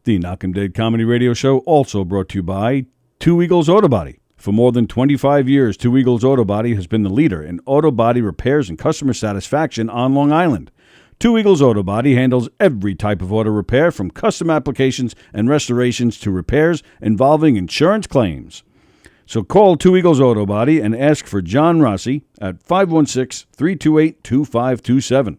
The Knock 'em Dead Comedy Radio Show also brought to you by Two Eagles Auto Body. For more than 25 years, Two Eagles Auto Body has been the leader in auto body repairs and customer satisfaction on Long Island. Two Eagles Auto Body handles every type of auto repair, from custom applications and restorations to repairs involving insurance claims. So call Two Eagles Auto Body and ask for John Rossi at 516-328-2527.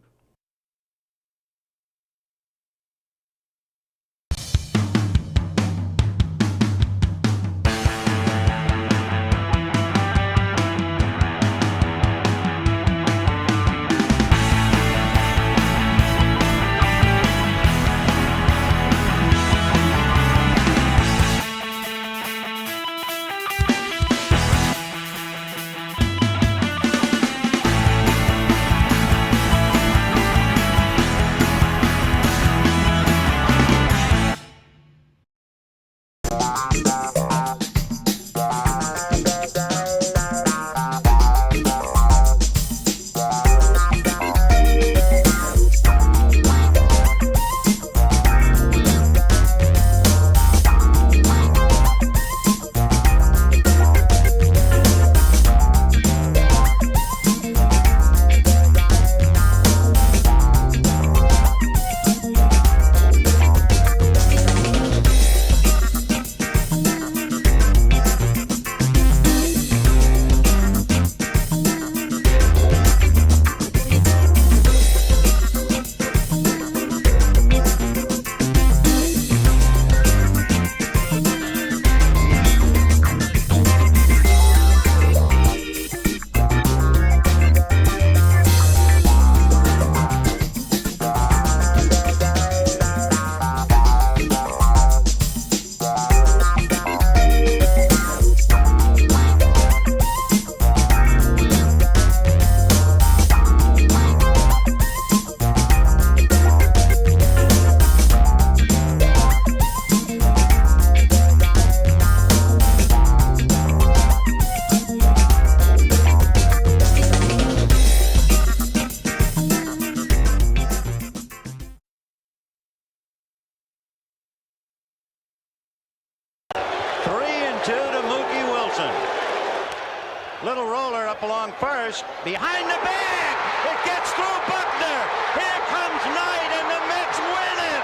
Little roller up along first. Behind the bag. It gets through Buckner. Here comes Knight, and the Mets win it.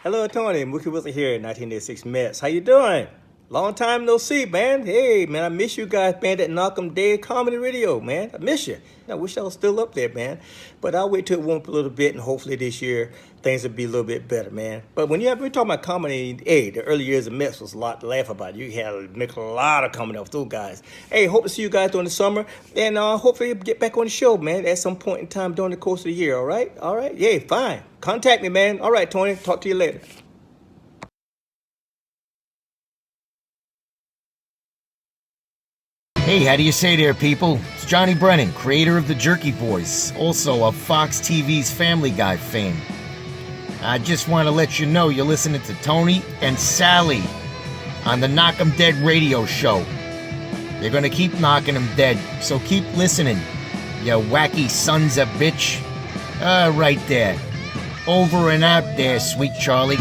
Hello, Tony. Mookie Wilson here, 1986 Mets. How you doing? Long time no see, man. Hey, man, I miss you guys, man, that Knock 'em Dead Comedy Radio, man. I miss you. I wish I was still up there, man. But I'll wait till it warm up a little bit, and hopefully this year things will be a little bit better, man. But when we're talking about comedy, hey, the early years of Mets was a lot to laugh about. You had to make a lot of comedy off those guys. Hey, hope to see you guys during the summer, and hopefully get back on the show, man, at some point in time during the course of the year, all right? All right? Yeah, fine. Contact me, man. All right, Tony. Talk to you later. Hey, how do you say there, people? It's Johnny Brennan, creator of the Jerky Voice, also of Fox TV's Family Guy fame. I just want to let you know you're listening to Tony and Sally on the Knock 'em Dead radio show. They're going to keep knocking 'em dead, so keep listening, you wacky sons of bitch. Right there. Over and out there, sweet Charlie.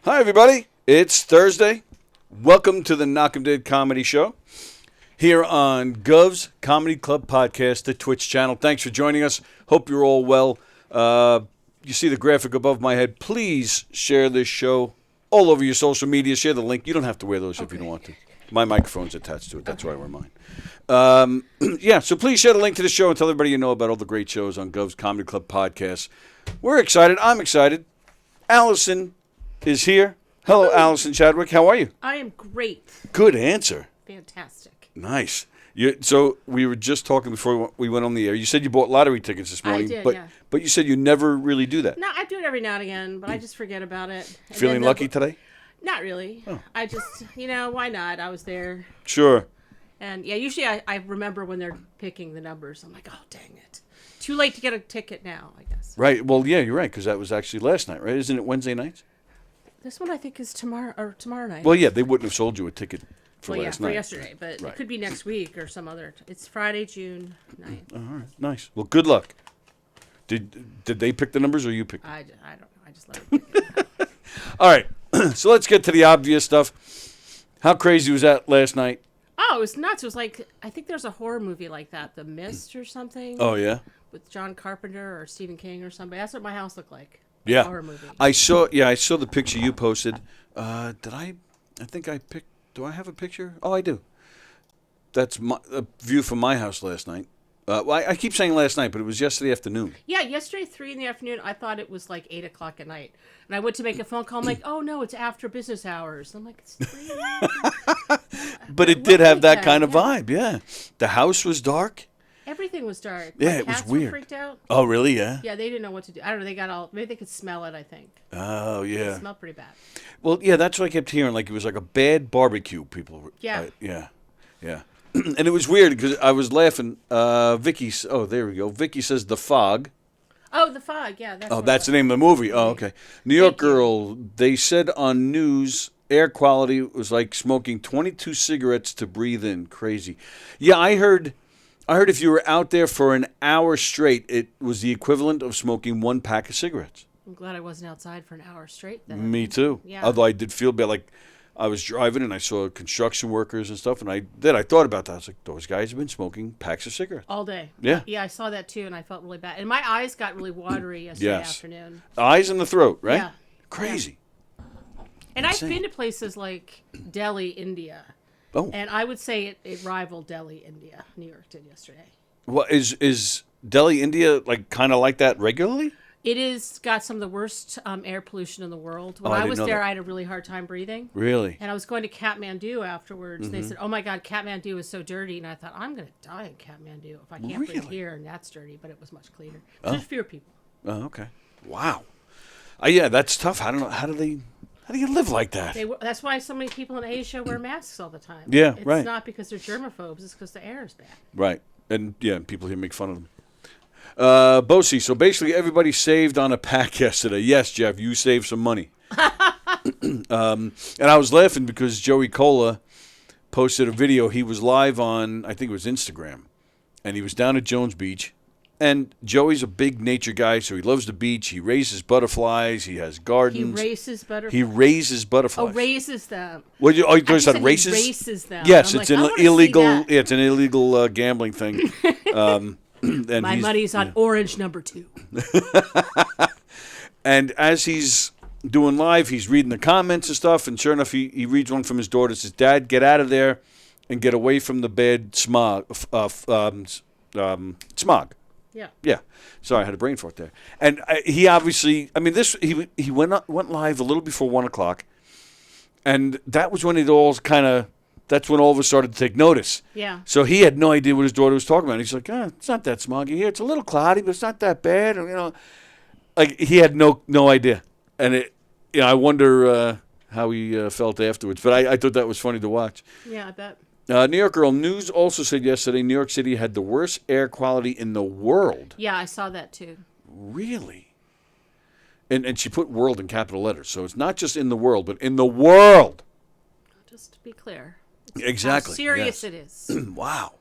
Hi, everybody. It's Thursday. Welcome to the Knock 'em Dead Comedy Show here on Gov's Comedy Club Podcast, the Twitch channel. Thanks for joining us. Hope you're all well. You see the graphic above my head. Please share this show all over your social media. Share the link. You don't have to wear those if you don't want to. My microphone's attached to it. That's why I wear mine. So please share the link to the show and tell everybody you know about all the great shows on Gov's Comedy Club Podcast. We're excited. I'm excited. Alyson is here. Hello, Alyson Chadwick. How are you? I am great. Good answer. Fantastic. Nice. So we were just talking before we went on the air. You said you bought lottery tickets this morning. I did, but, yeah. But you said you never really do that. No, I do it every now and again, but I just forget about it. And Feeling then lucky today? Not really. Oh. I just, why not? I was there. Sure. And yeah, usually I remember when they're picking the numbers. I'm like, oh, dang it. Too late to get a ticket now, I guess. Right. Well, yeah, you're right, because that was actually last night, right? Isn't it Wednesday nights? This one I think is tomorrow night. Well, yeah, they wouldn't have sold you a ticket for last night. For yesterday, but Right. it could be next week or some other. It's Friday, June 9th. All right. Nice. Well, good luck. Did they pick the numbers or you picked them? I don't know. I just let them pick it. All right. So let's get to the obvious stuff. How crazy was that last night? Oh, it was nuts. It was like, I think there's a horror movie like that, The Mist or something. Oh, yeah? With John Carpenter or Stephen King or somebody. That's what my house looked like. Yeah. Horror movie. I saw the picture you posted. I think I picked. Do I have a picture? Oh, I do. That's a view from my house last night. Well, I keep saying last night, but it was yesterday afternoon. Yeah, yesterday, 3 in the afternoon, I thought it was like 8 o'clock at night. And I went to make a phone call. I'm like, oh, no, it's after business hours. I'm like, it's 3. But it did have that kind of vibe, yeah. The house was dark. Everything was dark. Yeah, My it was cats weird. Were freaked out. Oh, really? Yeah. Yeah, they didn't know what to do. I don't know. They got all. Maybe they could smell it. I think. Oh, yeah. It smelled pretty bad. Well, yeah, that's what I kept hearing. Like it was like a bad barbecue. People. Yeah. Yeah. And it was weird because I was laughing. Vicky. Oh, there we go. Vicky says The Fog. Oh, The Fog. Yeah. That's the name of the movie. Oh, okay. New York Girl. They said on news air quality was like smoking 22 cigarettes to breathe in. Crazy. Yeah, I heard if you were out there for an hour straight, it was the equivalent of smoking 1 pack of cigarettes. I'm glad I wasn't outside for an hour straight. Then. Me too. Yeah. Although I did feel bad, like I was driving and I saw construction workers and stuff, and I thought about that. I was like, those guys have been smoking packs of cigarettes All day. Yeah. Yeah, I saw that too, and I felt really bad. And my eyes got really watery yesterday afternoon. Eyes in the throat, right? Yeah. Crazy. And Insane. I've been to places like Delhi, India. Oh. And I would say it rivaled Delhi, India. New York did yesterday. Well, is Delhi, India, like kind of like that regularly? It is got some of the worst air pollution in the world. When I I didn't was know there, that. I had a really hard time breathing. Really? And I was going to Kathmandu afterwards. Mm-hmm. And they said, oh my God, Kathmandu is so dirty. And I thought, I'm going to die in Kathmandu if I can't breathe Really? here. And that's dirty, but it was much cleaner. There's fewer people. Oh, okay. Wow. Yeah, that's tough. I don't know. How do you live like that? That's why so many people in Asia wear masks all the time. Yeah, it's right. It's not because they're germaphobes. It's because the air is bad. Right. And yeah, people here make fun of them. Bosie, so basically everybody saved on a pack yesterday. Yes, Jeff, you saved some money. And I was laughing because Joey Cola posted a video. He was live on, I think it was Instagram, and he was down at Jones Beach. And Joey's a big nature guy, so he loves the beach. He raises butterflies. He has gardens. He races butterflies. He raises butterflies. Oh, raises them. What you I said? said he Races? races them. Yes, I'm it's like, I an wanna see illegal. that. Yeah, it's an illegal gambling thing. And My money's on orange number 2. And as he's doing live, he's reading the comments and stuff. And sure enough, he reads one from his daughter. It says, "Dad, get out of there and get away from the bad smog." Smog. Yeah. Yeah. Sorry, I had a brain fart there. And he obviously, I mean, he went live a little before 1 o'clock, and that was when that's when all of us started to take notice. Yeah. So he had no idea what his daughter was talking about. He's like, it's not that smoggy here. It's a little cloudy, but it's not that bad. Like he had no idea. And I wonder how he felt afterwards. But I thought that was funny to watch. Yeah, I bet. New York Girl News also said yesterday New York City had the worst air quality in the world. Yeah, I saw that too. Really? And she put world in capital letters. So it's not just in the world, but in the world. Just to be clear. Exactly. How serious yes. it is. Wow.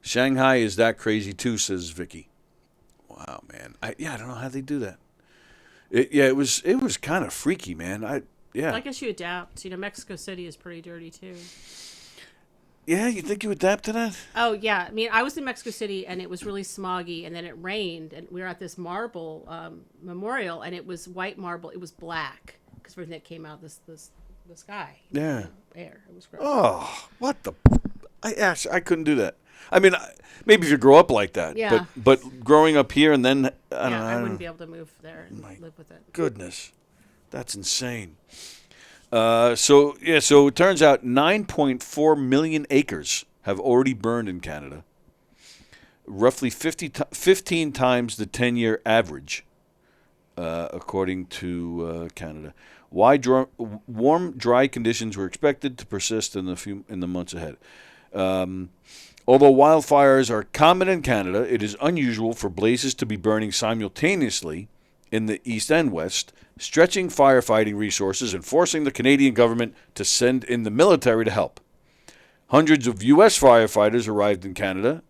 Shanghai is that crazy too, says Vicky. Wow, man. I don't know how they do that. It was kind of freaky, man. yeah. I guess you adapt. Mexico City is pretty dirty too. Yeah, you think you adapt to that? Oh yeah, I mean, I was in Mexico City and it was really smoggy, and then it rained, and we were at this marble memorial, and it was white marble. It was black because everything that came out of the sky. Yeah. Air. It was gross. Oh, what the? I couldn't do that. I mean, maybe if you grow up like that. Yeah. But growing up here and then I wouldn't be able to move there and live with it. Goodness, that's insane. So it turns out 9.4 million acres have already burned in Canada. Roughly 15 times the 10-year average, according to Canada. Warm, dry conditions were expected to persist in the months ahead. Although wildfires are common in Canada, it is unusual for blazes to be burning simultaneously in the east and west, stretching firefighting resources and forcing the Canadian government to send in the military to help. Hundreds of U.S. firefighters arrived in Canada,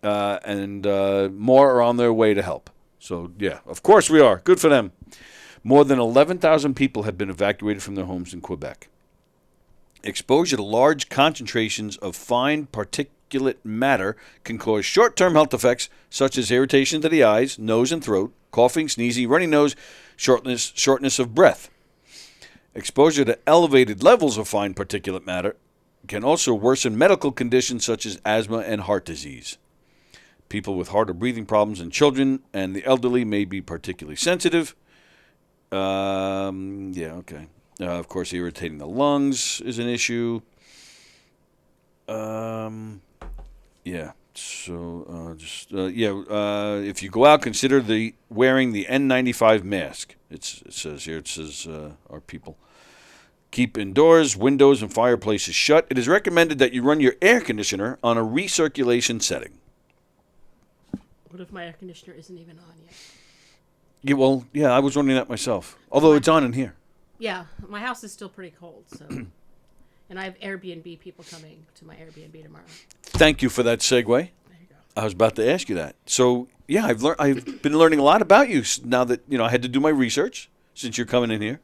and more are on their way to help. So, yeah, of course we are. Good for them. More than 11,000 people have been evacuated from their homes in Quebec. Exposure to large concentrations of fine particulate matter can cause short-term health effects such as irritation to the eyes, nose, and throat, coughing, sneezing, runny nose, shortness of breath. Exposure to elevated levels of fine particulate matter can also worsen medical conditions such as asthma and heart disease. People with heart or breathing problems and children and the elderly may be particularly sensitive. Of course, irritating the lungs is an issue. If you go out, consider wearing the N95 mask. It says our people. Keep indoors, windows, and fireplaces shut. It is recommended that you run your air conditioner on a recirculation setting. What if my air conditioner isn't even on yet? Yeah, I was wondering that myself. Although it's on in here. Yeah, my house is still pretty cold, so. And I have Airbnb people coming to my Airbnb tomorrow. Thank you for that segue. There you go. I was about to ask you that. So, yeah, I've been learning a lot about you now that, I had to do my research since you're coming in here.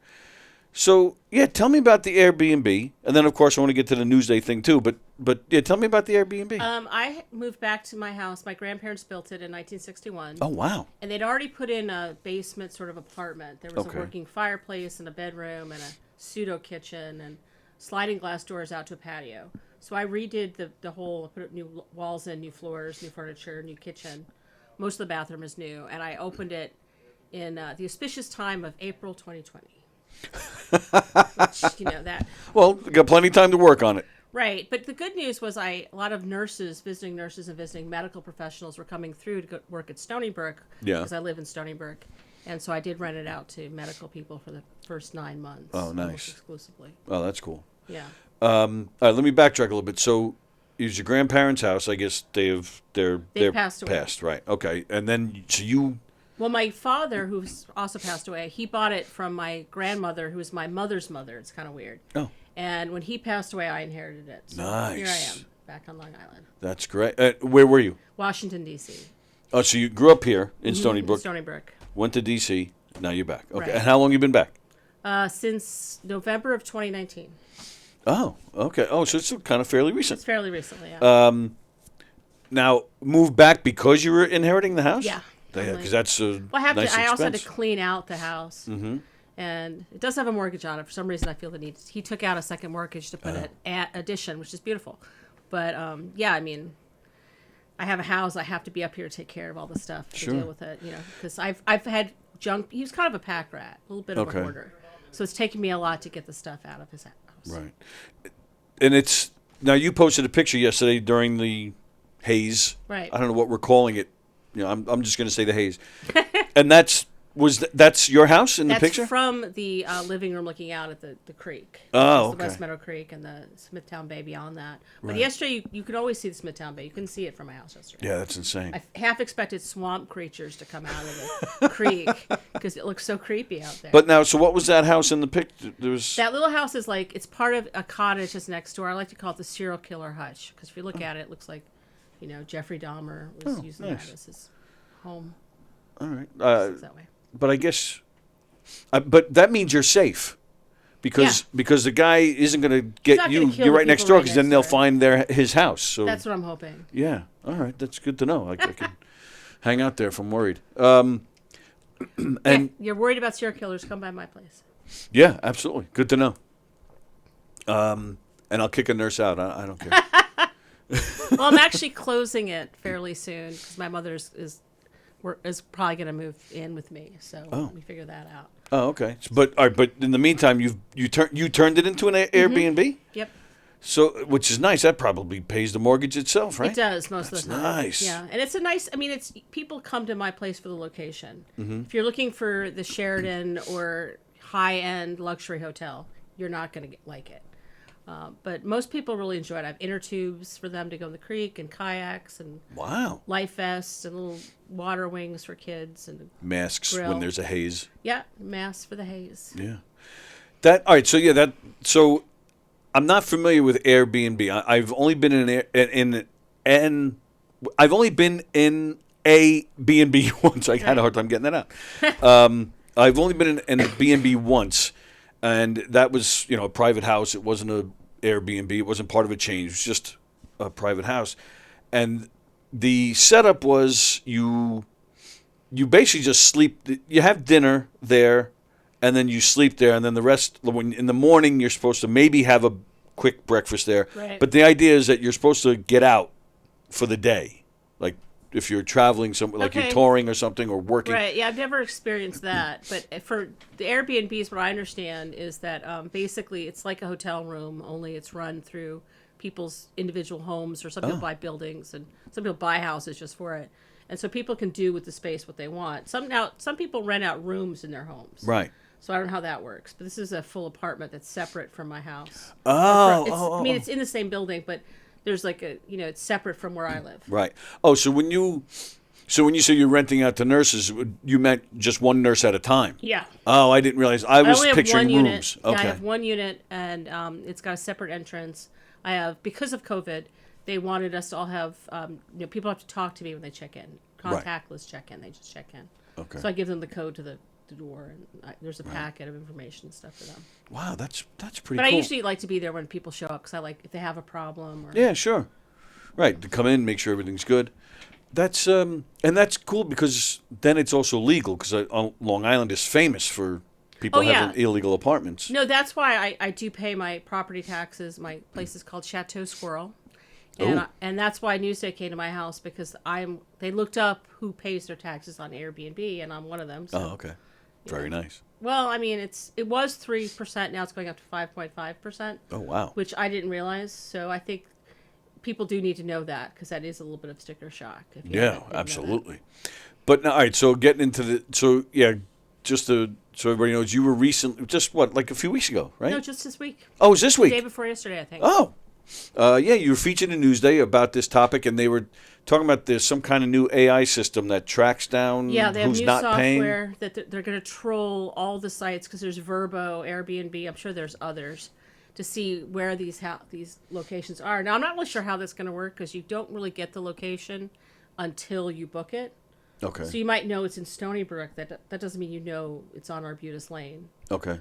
So, yeah, tell me about the Airbnb. And then, of course, I want to get to the Newsday thing, too. But yeah, tell me about the Airbnb. I moved back to my house. My grandparents built it in 1961. Oh, wow. And they'd already put in a basement sort of apartment. There was a working fireplace and a bedroom and a pseudo kitchen and sliding glass doors out to a patio. So I redid the whole, put new walls in, new floors, new furniture, new kitchen. Most of the bathroom is new. And I opened it in the auspicious time of April 2020. Which, that. Well, we got plenty of time to work on it. Right. But the good news was a lot of visiting nurses and visiting medical professionals were coming through to go work at Stony Brook. Yeah. Because I live in Stony Brook. And so I did rent it out to medical people for the first 9 months. Oh, nice. Almost exclusively. Oh, that's cool. Yeah. All right, let me backtrack a little bit. So, it was your grandparents' house. I guess they're passed away. Passed, right? Okay, and then so you. Well, my father, who's also passed away, he bought it from my grandmother, who was my mother's mother. It's kind of weird. Oh. And when he passed away, I inherited it. So nice. Here I am, back on Long Island. That's great. Where were you? Washington, D.C. Oh, so you grew up here in Stony Brook. Stony Brook. Went to D.C. Now you're back. Okay. Right. And how long you been back? Since November of 2019. Oh, okay. Oh, so it's kind of fairly recent. It's fairly recently, yeah. Now, moved back because you were inheriting the house? Yeah. Because that's a nice I also had to expense. clean out the house. Mm-hmm. And it does have a mortgage on it. For some reason, I feel the need. He took out a second mortgage to put an addition, which is beautiful. But, yeah, I mean, I have a house. I have to be up here to take care of all the stuff, to deal with it, because I've had junk. He was kind of a pack rat, a little bit of a hoarder. So it's taken me a lot to get the stuff out of his house. Right. And now you posted a picture yesterday during the haze. Right. I don't know what we're calling it. I'm just going to say the haze. And that's your house in the picture? That's from the living room looking out at the creek. Oh, okay. The West Meadow Creek and the Smithtown Bay beyond that. But yesterday, you could always see the Smithtown Bay. You couldn't see it from my house yesterday. Yeah, that's insane. I half expected swamp creatures to come out of the creek because it looks so creepy out there. But now, so what was that house in the picture? That little house is it's part of a cottage that's next door. I like to call it the serial killer hutch because if you look at it, it looks like, Jeffrey Dahmer was using that as his home. All right. That way. But I guess, but that means you're safe because the guy isn't going to not get gonna you. kill You're the right next people door right because then next they'll door. find his house. So That's what I'm hoping. yeah. All right, that's good to know. I can hang out there if I'm worried. And you're worried about serial killers? Come by my place. Yeah, absolutely. Good to know. And I'll kick a nurse out. I don't care. Well, I'm actually closing it fairly soon because my mother is probably going to move in with me. So we figure that out. Oh, okay. But all right. But in the meantime, you turned it into an Airbnb. Yep. So, which is nice. That probably pays the mortgage itself, right? It does most of the time. Nice. Yeah, and it's a nice. I mean, it's people come to my place for the location. Mm-hmm. If you're looking for the Sheraton or high-end luxury hotel, you're not going to like it. But most people really enjoy it. I have inner tubes for them to go in the creek and kayaks and Wow. life vests and little water wings for kids and Masks grill. when there's a haze. Yeah, masks for the haze. Yeah. All right. So I'm not familiar with Airbnb. I've only been I've only been in a B&B once. I had a hard time getting that out. I've only been in a B&B once, and that was a private house. It wasn't a Airbnb. It wasn't part of a chain. It was just a private house, and the setup was you basically just sleep. You have dinner there, and then you sleep there, and then the rest. In the morning, you're supposed to maybe have a quick breakfast there. Right. But the idea is that you're supposed to get out for the day, like if you're traveling somewhere, like you're touring or something or working. Right. Yeah, I've never experienced that. But for the Airbnbs, what I understand is that basically it's like a hotel room, only it's run through people's individual homes, or some people buy buildings and some people buy houses just for it. And so people can do with the space what they want. Some people rent out rooms in their homes. Right. So I don't know how that works. But this is a full apartment that's separate from my house. I mean, it's in the same building, but there's like it's separate from where I live. Right. Oh, so when you say you're renting out to nurses, you meant just one nurse at a time? Yeah. Oh, I didn't realize. I was only have picturing one rooms. unit. Okay. Yeah, I have one unit, and it's got a separate entrance. I have, because of COVID, they wanted us to all have, people have to talk to me when they check in. Contactless check-in. They just check in. Okay. So I give them the code to the door, and there's a packet of information and stuff for them. Wow, that's pretty But cool. I usually like to be there when people show up because I like if they have a problem. Or Yeah, sure. Right, to come in, make sure everything's good. That's and that's cool because then it's also legal because Long Island is famous for people having illegal apartments. No, that's why I do pay my property taxes. My place is called Chateau Squirrel. And that's why Newsday came to my house because they looked up who pays their taxes on Airbnb, and I'm one of them. So, Oh, okay. Very nice. Well, I mean, it was 3%. Now it's going up to 5.5%. Oh, wow. Which I didn't realize. So I think people do need to know that because that is a little bit of sticker shock. If you didn't know that. Absolutely. But now, all right. So getting into just so everybody knows, you were recently like a few weeks ago, right? No, just this week. Oh, it was this week? The day before yesterday, I think. Oh. You were featured in Newsday about this topic, and they were talking about there's some kind of new AI system that tracks down they have who's new not software paying. that they're going to troll all the sites because there's Vrbo, Airbnb. I'm sure there's others to see where these locations are. Now I'm not really sure how that's going to work because you don't really get the location until you book it. Okay. So you might know it's in Stony Brook. That doesn't mean it's on Arbutus Lane. Okay.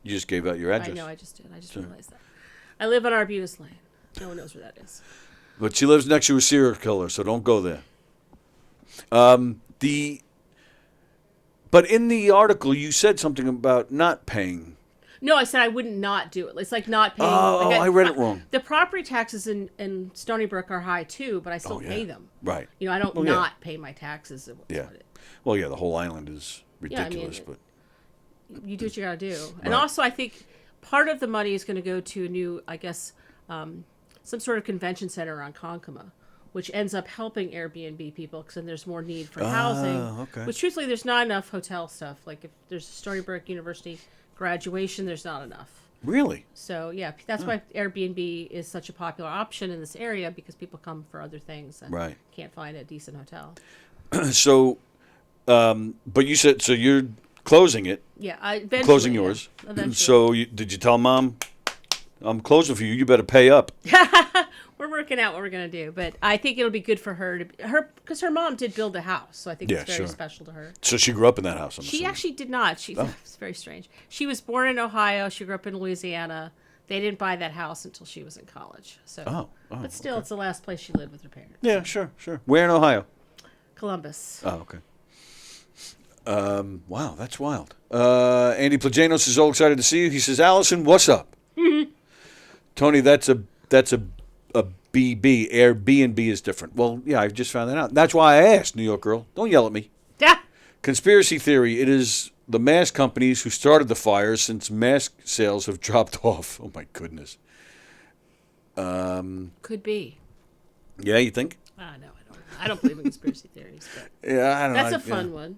You just gave out your address. I know. I just did. I just realized that. I live on Arbutus Lane. No one knows where that is. But she lives next to a serial killer, so don't go there. But in the article, you said something about not paying. No, I said I wouldn't not do it. It's like not paying. Oh, I read it wrong. The property taxes in Stony Brook are high too, but I still pay them. Right. I don't not pay my taxes. Well, yeah, the whole island is ridiculous, but you do what you got to do. And also, I think part of the money is going to go to a new, I guess, some sort of convention center on Konkoma, which ends up helping Airbnb people because then there's more need for housing. Okay. Which, truthfully, there's not enough hotel stuff. Like if there's a Stony Brook University graduation, there's not enough. Really? So, yeah, that's why Airbnb is such a popular option in this area because people come for other things and can't find a decent hotel. So, but you said, so you're closing it. Yeah, closing yours. Eventually. So did you tell Mom, I'm closing for you, you better pay up? We're we're working out what we're gonna do, but I think it'll be good for her because her mom did build a house, so I think it's very special to her. So she grew up in that house. She actually did not. It's very strange. She was born in Ohio. She grew up in Louisiana. They didn't buy that house until she was in college. So, but still, it's the last place she lived with her parents. Yeah, sure. Where in Ohio? Columbus. Oh, okay. Wow, that's wild. Andy Plajanos is all excited to see you. He says, Alyson, what's up? Tony, that's a BB. Airbnb is different. Well, yeah, I just found that out. That's why I asked, New York girl. Don't yell at me. Yeah. Conspiracy theory. It is the mask companies who started the fires since mask sales have dropped off. Oh, my goodness. Could be. Yeah, you think? No, I don't believe in conspiracy theories. But yeah, I don't know. That's a fun one.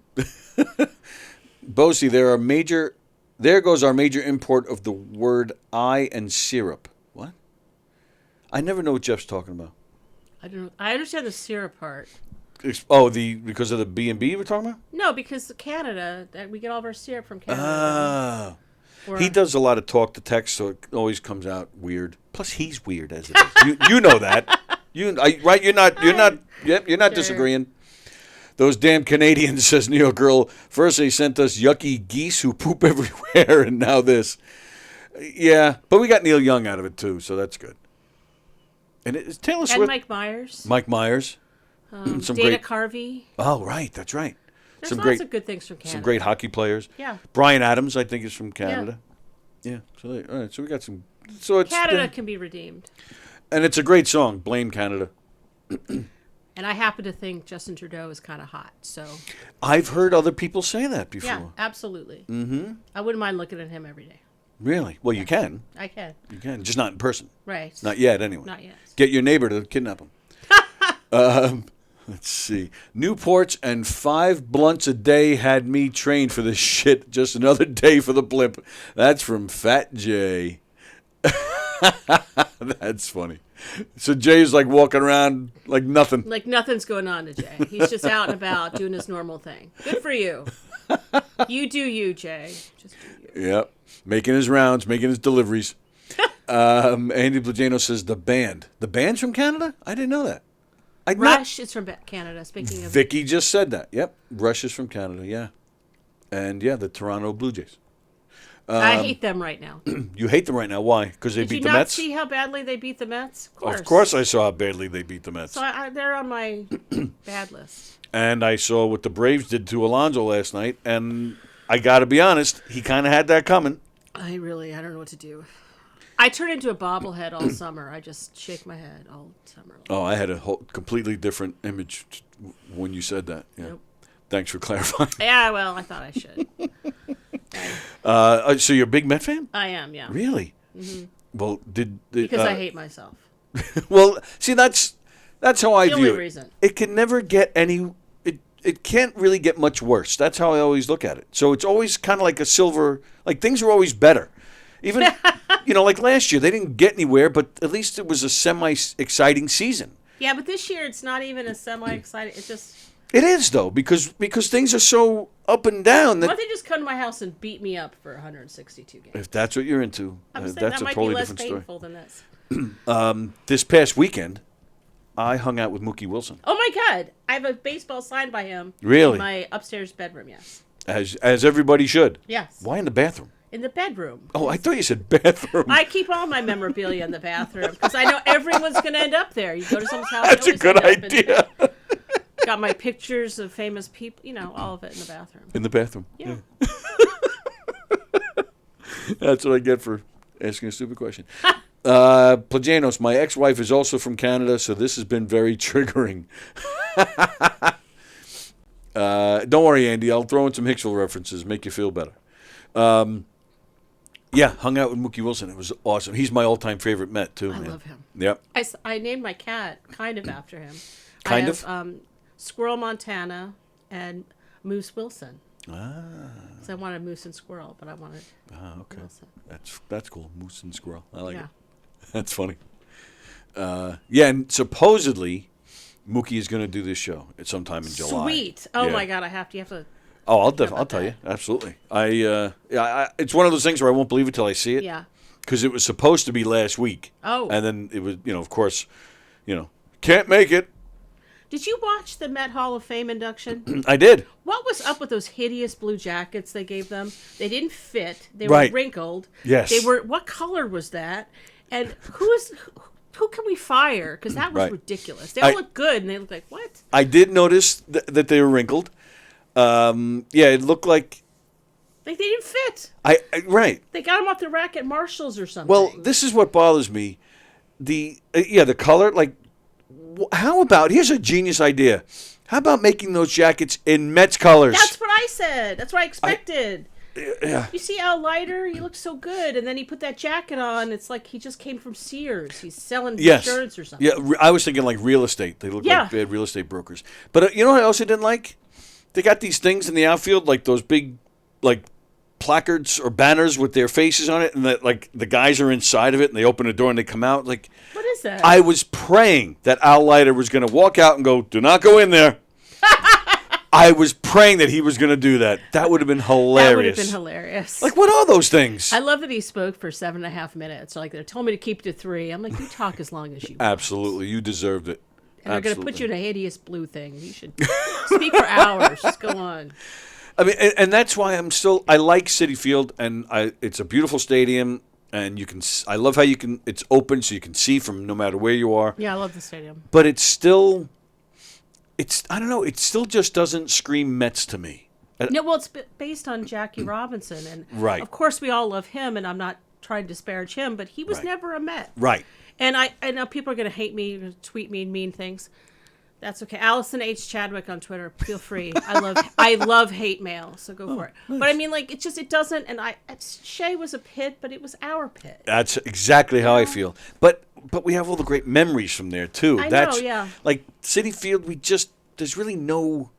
Bosie, there goes our major import of the word I and syrup. What? I never know what Jeff's talking about. I don't know. I understand the syrup part. Oh, because of the B&B we're talking about? No, because Canada, we get all of our syrup from Canada. He does a lot of talk to text, so it always comes out weird. Plus, he's weird as it is. You know that. Right? You're not Sure. disagreeing. Those damn Canadians, says New York girl. First they sent us yucky geese who poop everywhere, and now this. Yeah, but we got Neil Young out of it too, so that's good. And it's Taylor Swift. And Mike Myers. Mike Myers. Dana Carvey. Oh, right, that's right. There's lots of good things from Canada. Some great hockey players. Yeah. Brian Adams, I think, is from Canada. Yeah. So all right, so we got some. So it's Canada can be redeemed. And it's a great song. Blame Canada. And I happen to think Justin Trudeau is kind of hot. So I've heard other people say that before. yeah, absolutely. Mm-hmm. I wouldn't mind looking at him every day. Really? Well, you can. I can. You can, just not in person. Right. Not yet, anyway. Not yet. Get your neighbor to kidnap him. Let's see. Newports and 5 blunts a day had me trained for this shit. Just another day for the blimp. That's from Fat Jay. That's funny. So Jay's like walking around like nothing. Like nothing's going on to Jay. He's just out and about doing his normal thing. Good for you. You do you, Jay. Just do you. Yep. Making his rounds, making his deliveries. Andy Plagano says the band. The band's from Canada? I didn't know that. Rush is from Canada, speaking of... Vicky just said that. Yep. Rush is from Canada, yeah. And, yeah, the Toronto Blue Jays. I hate them right now. You hate them right now. Why? Because they beat the Mets? Did you not see how badly they beat the Mets? Of course I saw how badly they beat the Mets. So they're on my bad list. And I saw what the Braves did to Alonso last night, and I got to be honest, he kind of had that coming. I don't know what to do. I turn into a bobblehead all summer. I just shake my head all summer. Oh, I had a whole completely different image when you said that. Yeah. Nope. Thanks for clarifying. Yeah, well, I thought I should. So you're a big Met fan? I am, yeah. Really? Mm-hmm. Well, because I hate myself. Well, see, that's how I view it. The only reason. It can never get any. It can't really get much worse. That's how I always look at it. So it's always kind of like a silver. Like things are always better. Even like last year, they didn't get anywhere, but at least it was a semi-exciting season. Yeah, but this year it's not even a semi-exciting. It's just. It is though, because things are so up and down. Why don't they just come to my house and beat me up for 162 games? If that's what you're into, that's a totally different story. That might be less painful than this. This past weekend, I hung out with Mookie Wilson. Oh my God! I have a baseball signed by him. Really? In my upstairs bedroom. Yes. As everybody should. Yes. Why in the bathroom? In the bedroom. Oh, I thought you said bathroom. I keep all my memorabilia in the bathroom because I know everyone's going to end up there. You go to someone's house. That's a good idea. Got my pictures of famous people, all of it in the bathroom. In the bathroom. Yeah. That's what I get for asking a stupid question. Plajanos, my ex-wife is also from Canada, so this has been very triggering. Don't worry, Andy. I'll throw in some Hicksville references, make you feel better. Yeah, hung out with Mookie Wilson. It was awesome. He's my all-time favorite Met, too. I love him. Yep. I named my cat kind of after him. Kind of? Squirrel Montana and Moose Wilson. So I wanted Moose and Squirrel, but I wanted okay. Wilson. That's cool. Moose and Squirrel. I like it. Yeah. That's funny. Yeah, and supposedly Mookie is going to do this show at sometime in July. Sweet. Oh my God, you have to. Oh, I'll tell you. Absolutely. It's one of those things where I won't believe it till I see it. Yeah. Because it was supposed to be last week. Oh. And then it was, of course, can't make it. Did you watch the Met Hall of Fame induction? I did. What was up with those hideous blue jackets they gave them? They didn't fit. They Right. were wrinkled. Yes. They were. What color was that? And who can we fire? Because that was Right. ridiculous. They all look good, and they look like what? I did notice that they were wrinkled. It looked like Like they didn't fit. right. They got them off the rack at Marshalls or something. Well, this is what bothers me. The color. Like, how about? Here's a genius idea. How about making those jackets in Mets colors? that's what I said. That's what I expected. Yeah. You see Al Leiter? He looked so good, and then he put that jacket on. It's like he just came from Sears. He's selling insurance or something. Yeah, I was thinking like real estate. They look like bad real estate brokers. But you know what I also didn't like? They got these things in the outfield, like those big, like placards or banners with their faces on it, and that like the guys are inside of it, and they open the door and they come out. Like, What is that? I was praying that Al Leiter was going to walk out and go, "Do not go in there." I was praying that he was going to do that. That would have been hilarious. That would have been hilarious. Like, what are those things? I love that he spoke for 7.5 minutes. Like, they told me to keep it to 3. I'm like, you talk as long as you want. Absolutely. You deserved it. And they're going to put you in a hideous blue thing. You should speak for hours. Just go on. I mean, and that's why I like Citi Field, and it's a beautiful stadium, and I love how it's open so you can see from no matter where you are. Yeah, I love the stadium. But I don't know, it still just doesn't scream Mets to me. No, well, it's based on Jackie Robinson. And Right. of course, we all love him, and I'm not trying to disparage him, but he was never a Met. Right. And I know people are going to hate me, tweet me mean things. That's okay. Alyson H. Chadwick on Twitter. Feel free. I love hate mail, so go for it. Nice. But I mean, like, it doesn't. And Shea was a pit, but it was our pit. That's exactly how I feel. But we have all the great memories from there too. I know, yeah. Like Citi Field, there's really no.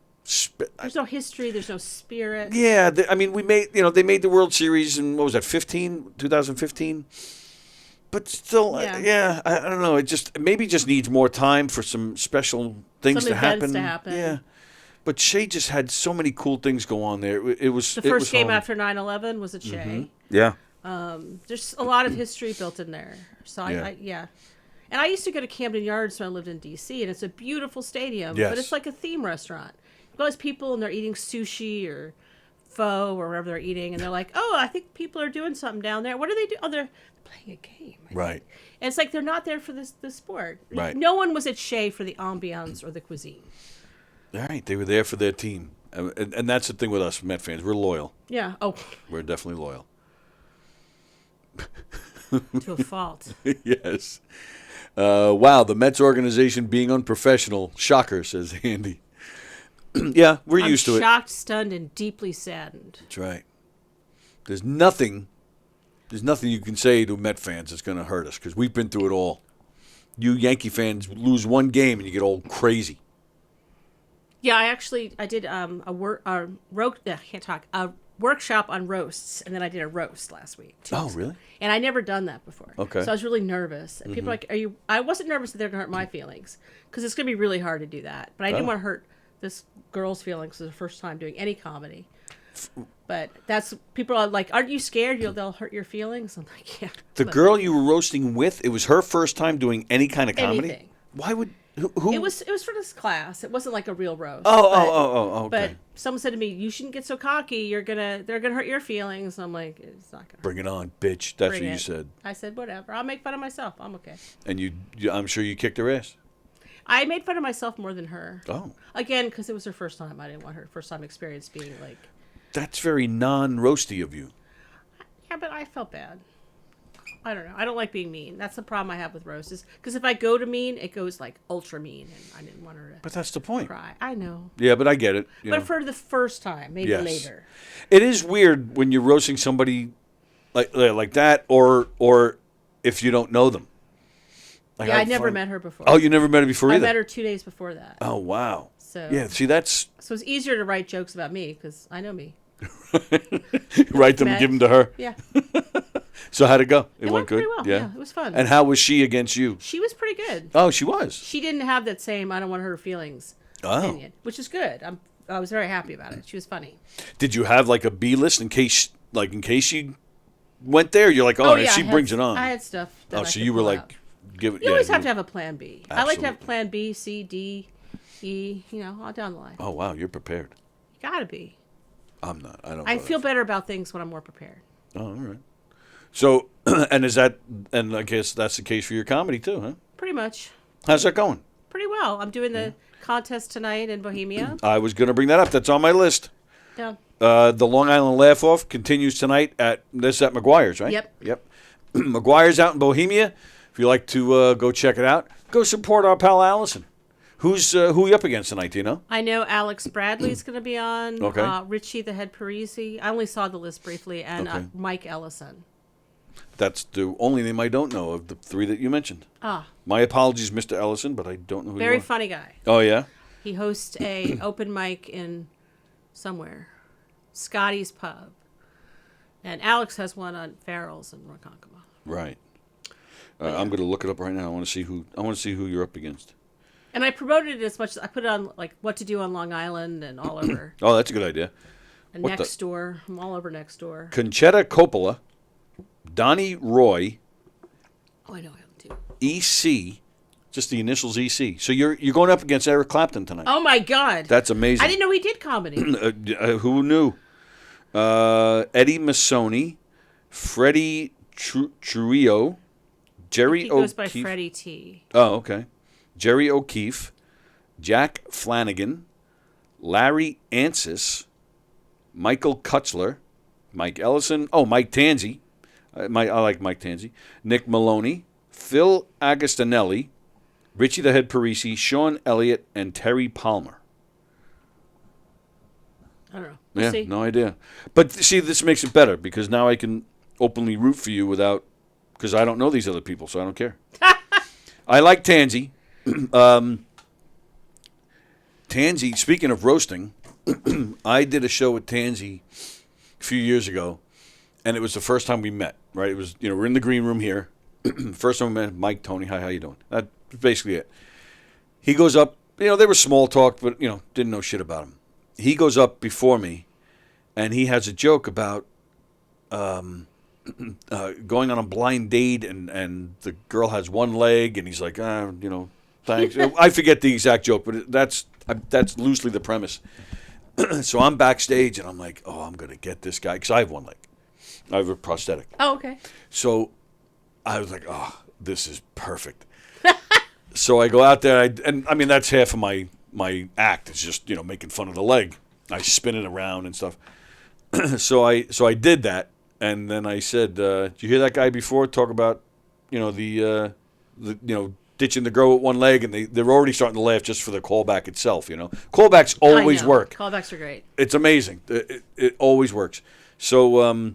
There's no history. There's no spirit. Yeah, I mean, they made the World Series in, what was that, 2015? But still, I don't know. It maybe just needs more time for some special things to happen. Yeah, but Shea just had so many cool things go on there. It was the first game after 9/11 was at Shea. Mm-hmm. Yeah. There's a lot of history built in there. So And I used to go to Camden Yards when I lived in D.C., and it's a beautiful stadium, but it's like a theme restaurant. You have people, and they're eating sushi or pho or wherever they're eating, and they're like, oh, I think people are doing something down there. What do they do? Oh, they're playing a game. Right. And it's like they're not there for the sport. Right. No one was at Shea for the ambiance or the cuisine. All right. They were there for their team. And that's the thing with us Met fans. We're loyal. Yeah. Oh. We're definitely loyal. To a fault. Yes. Wow, the Mets organization being unprofessional. Shocker, says Andy. Yeah, we're used to it. I'm shocked, stunned, and deeply saddened. That's right. There's nothing you can say to Met fans that's going to hurt us because we've been through it all. You Yankee fans lose one game and you get all crazy. Yeah, I did a workshop on roasts, and then I did a roast last week. Oh, really? And I'd never done that before. Okay. So I was really nervous. And people were like, "Are you?" I wasn't nervous that they're going to hurt my feelings because it's going to be really hard to do that. But I didn't want to hurt this girl's feelings. It was the first time doing any comedy. But people are like, "Aren't you scared? They'll hurt your feelings?" I'm like, "Yeah." The girl you were roasting with, it was her first time doing any kind of comedy. Anything. Why would who? It was for this class. It wasn't like a real roast. Oh, okay. But someone said to me, "You shouldn't get so cocky. They're gonna hurt your feelings." I'm like, "It's not gonna." Bring it on, bitch. That's what you said. I said, "Whatever. I'll make fun of myself. I'm okay." And you, I'm sure you kicked her ass. I made fun of myself more than her. Oh. Again, because it was her first time. I didn't want her first time experience being like. That's very non-roasty of you. Yeah, but I felt bad. I don't know. I don't like being mean. That's the problem I have with roasts. Is because if I go to mean, it goes like ultra mean, and I didn't want her to. But that's the point. Cry. I know. Yeah, but I get it. But for the first time, maybe later. It is weird when you're roasting somebody like that, or if you don't know them. Like I never met her before. Oh, you never met her before either? I met her 2 days before that. Oh, wow. So yeah, see, that's... So it's easier to write jokes about me because I know me. Write them and give them to her? Yeah. So how'd it go? It went good? pretty well. Yeah, it was fun. And how was she against you? She was pretty good. Oh, she was? She didn't have that same I don't want her feelings opinion, which is good. I was very happy about it. She was funny. Did you have like a B list in case she went there? You're like, she brings it on. I had stuff. So you were like, give it. You always have to have a plan B. I like to have Absolutely. plan B, C, D, E, all down the line. Oh wow, you're prepared. You gotta be. I'm not. I don't. I go feel that far. better about things when I'm more prepared. Oh, all right. So, and I guess that's the case for your comedy too, huh? Pretty much. How's that going? Pretty well. I'm doing the contest tonight in Bohemia. I was going to bring that up. That's on my list. Yeah. The Long Island Laugh Off continues tonight at McGuire's, right? Yep. McGuire's out in Bohemia. If you like to go check it out, go support our pal Alyson. Who are you up against tonight? Do you know? I know Alex Bradley's going to be on. Okay. Richie the Head Parisi. I only saw the list briefly, and Okay. Mike Ellison. That's the only name I don't know of the three that you mentioned. Ah, My apologies, Mr. Ellison, but I don't know who you very are. funny guy. Oh yeah. He hosts a open mic in somewhere, Scotty's Pub, and Alex has one on Farrell's in Ronkonkoma. Right. I'm going to look it up right now. I want to see who you're up against. And I promoted it as much as I put it on, like what to do on Long Island and all over. Oh, that's a good idea. And What the- next door, I'm all over next door. Conchetta Coppola, Donnie Roy, Oh, I know him too. EC, just the initials EC. So you're going up against Eric Clapton tonight. Oh my God, That's amazing. I didn't know he did comedy. Who knew? Eddie Massoni, Freddie Trujillo, Jerry He goes by O'Keefe. Freddie T. Oh, okay. Jerry O'Keefe, Jack Flanagan, Larry Ansis, Michael Kutzler, Mike Ellison. Oh, Mike Tanzi. I like Mike Tanzi. Nick Maloney, Phil Agostinelli, Richie the Head Parisi, Sean Elliott, and Terry Palmer. I don't know. We'll see. No idea. But see, this makes it better because now I can openly root for you because I don't know these other people, so I don't care. I like Tanzi. Tanzi, speaking of roasting, I did a show with Tanzi a few years ago, and it was the first time we met, right? It was, we're in the green room here. First time we met, Mike, Tony, hi, how you doing? That's basically it. He goes up, they were small talk, but, didn't know shit about him. He goes up before me, and he has a joke about going on a blind date, and the girl has one leg, and he's like, thanks. I forget the exact joke, but that's loosely the premise. So I'm backstage, and I'm like, oh, I'm going to get this guy, because I have one leg. I have a prosthetic. Oh, okay. So I was like, oh, this is perfect. So I go out there, and that's half of my act. It's just, making fun of the leg. I spin it around and stuff. So I did that, and then I said, did you hear that guy before talk about, the ditching the girl with one leg, and they're already starting to laugh just for the callback itself, Callbacks always work. Callbacks are great. It's amazing. It always works. So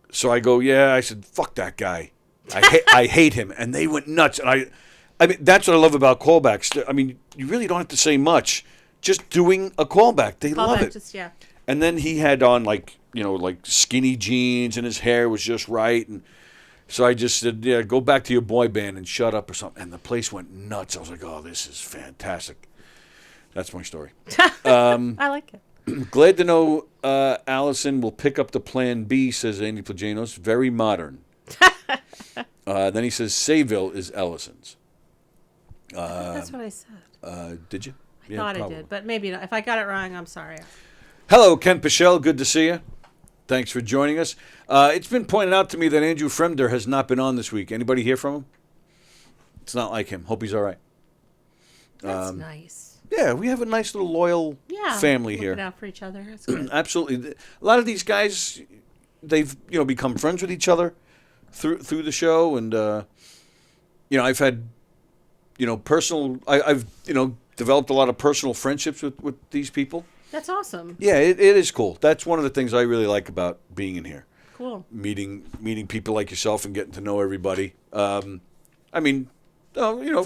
so I go, yeah, I said, fuck that guy. I hate him. And they went nuts. And I mean, that's what I love about callbacks. I mean, you really don't have to say much. Just doing a callback. They love it. Just, yeah. And then he had on like skinny jeans and his hair was just right. And so I just said, yeah, go back to your boy band and shut up or something. And the place went nuts. I was like, oh, this is fantastic. That's my story. I like it. Glad to know Alyson will pick up the plan B, says Andy Plajanos. Very modern. Then he says Sayville is Ellison's. That's what I said. Did you? I thought I did, but maybe not. If I got it wrong, I'm sorry. Hello, Ken Pichelle. Good to see you. Thanks for joining us. It's been pointed out to me that Andrew Fremder has not been on this week. Anybody hear from him? It's not like him. Hope he's all right. That's nice. Yeah, we have a nice little loyal family here. Looking out for each other. That's good. Absolutely. A lot of these guys, they've become friends with each other through the show, and I've had personal. I've developed a lot of personal friendships with these people. That's awesome. Yeah, it is cool. That's one of the things I really like about being in here. Cool. Meeting people like yourself and getting to know everybody. Of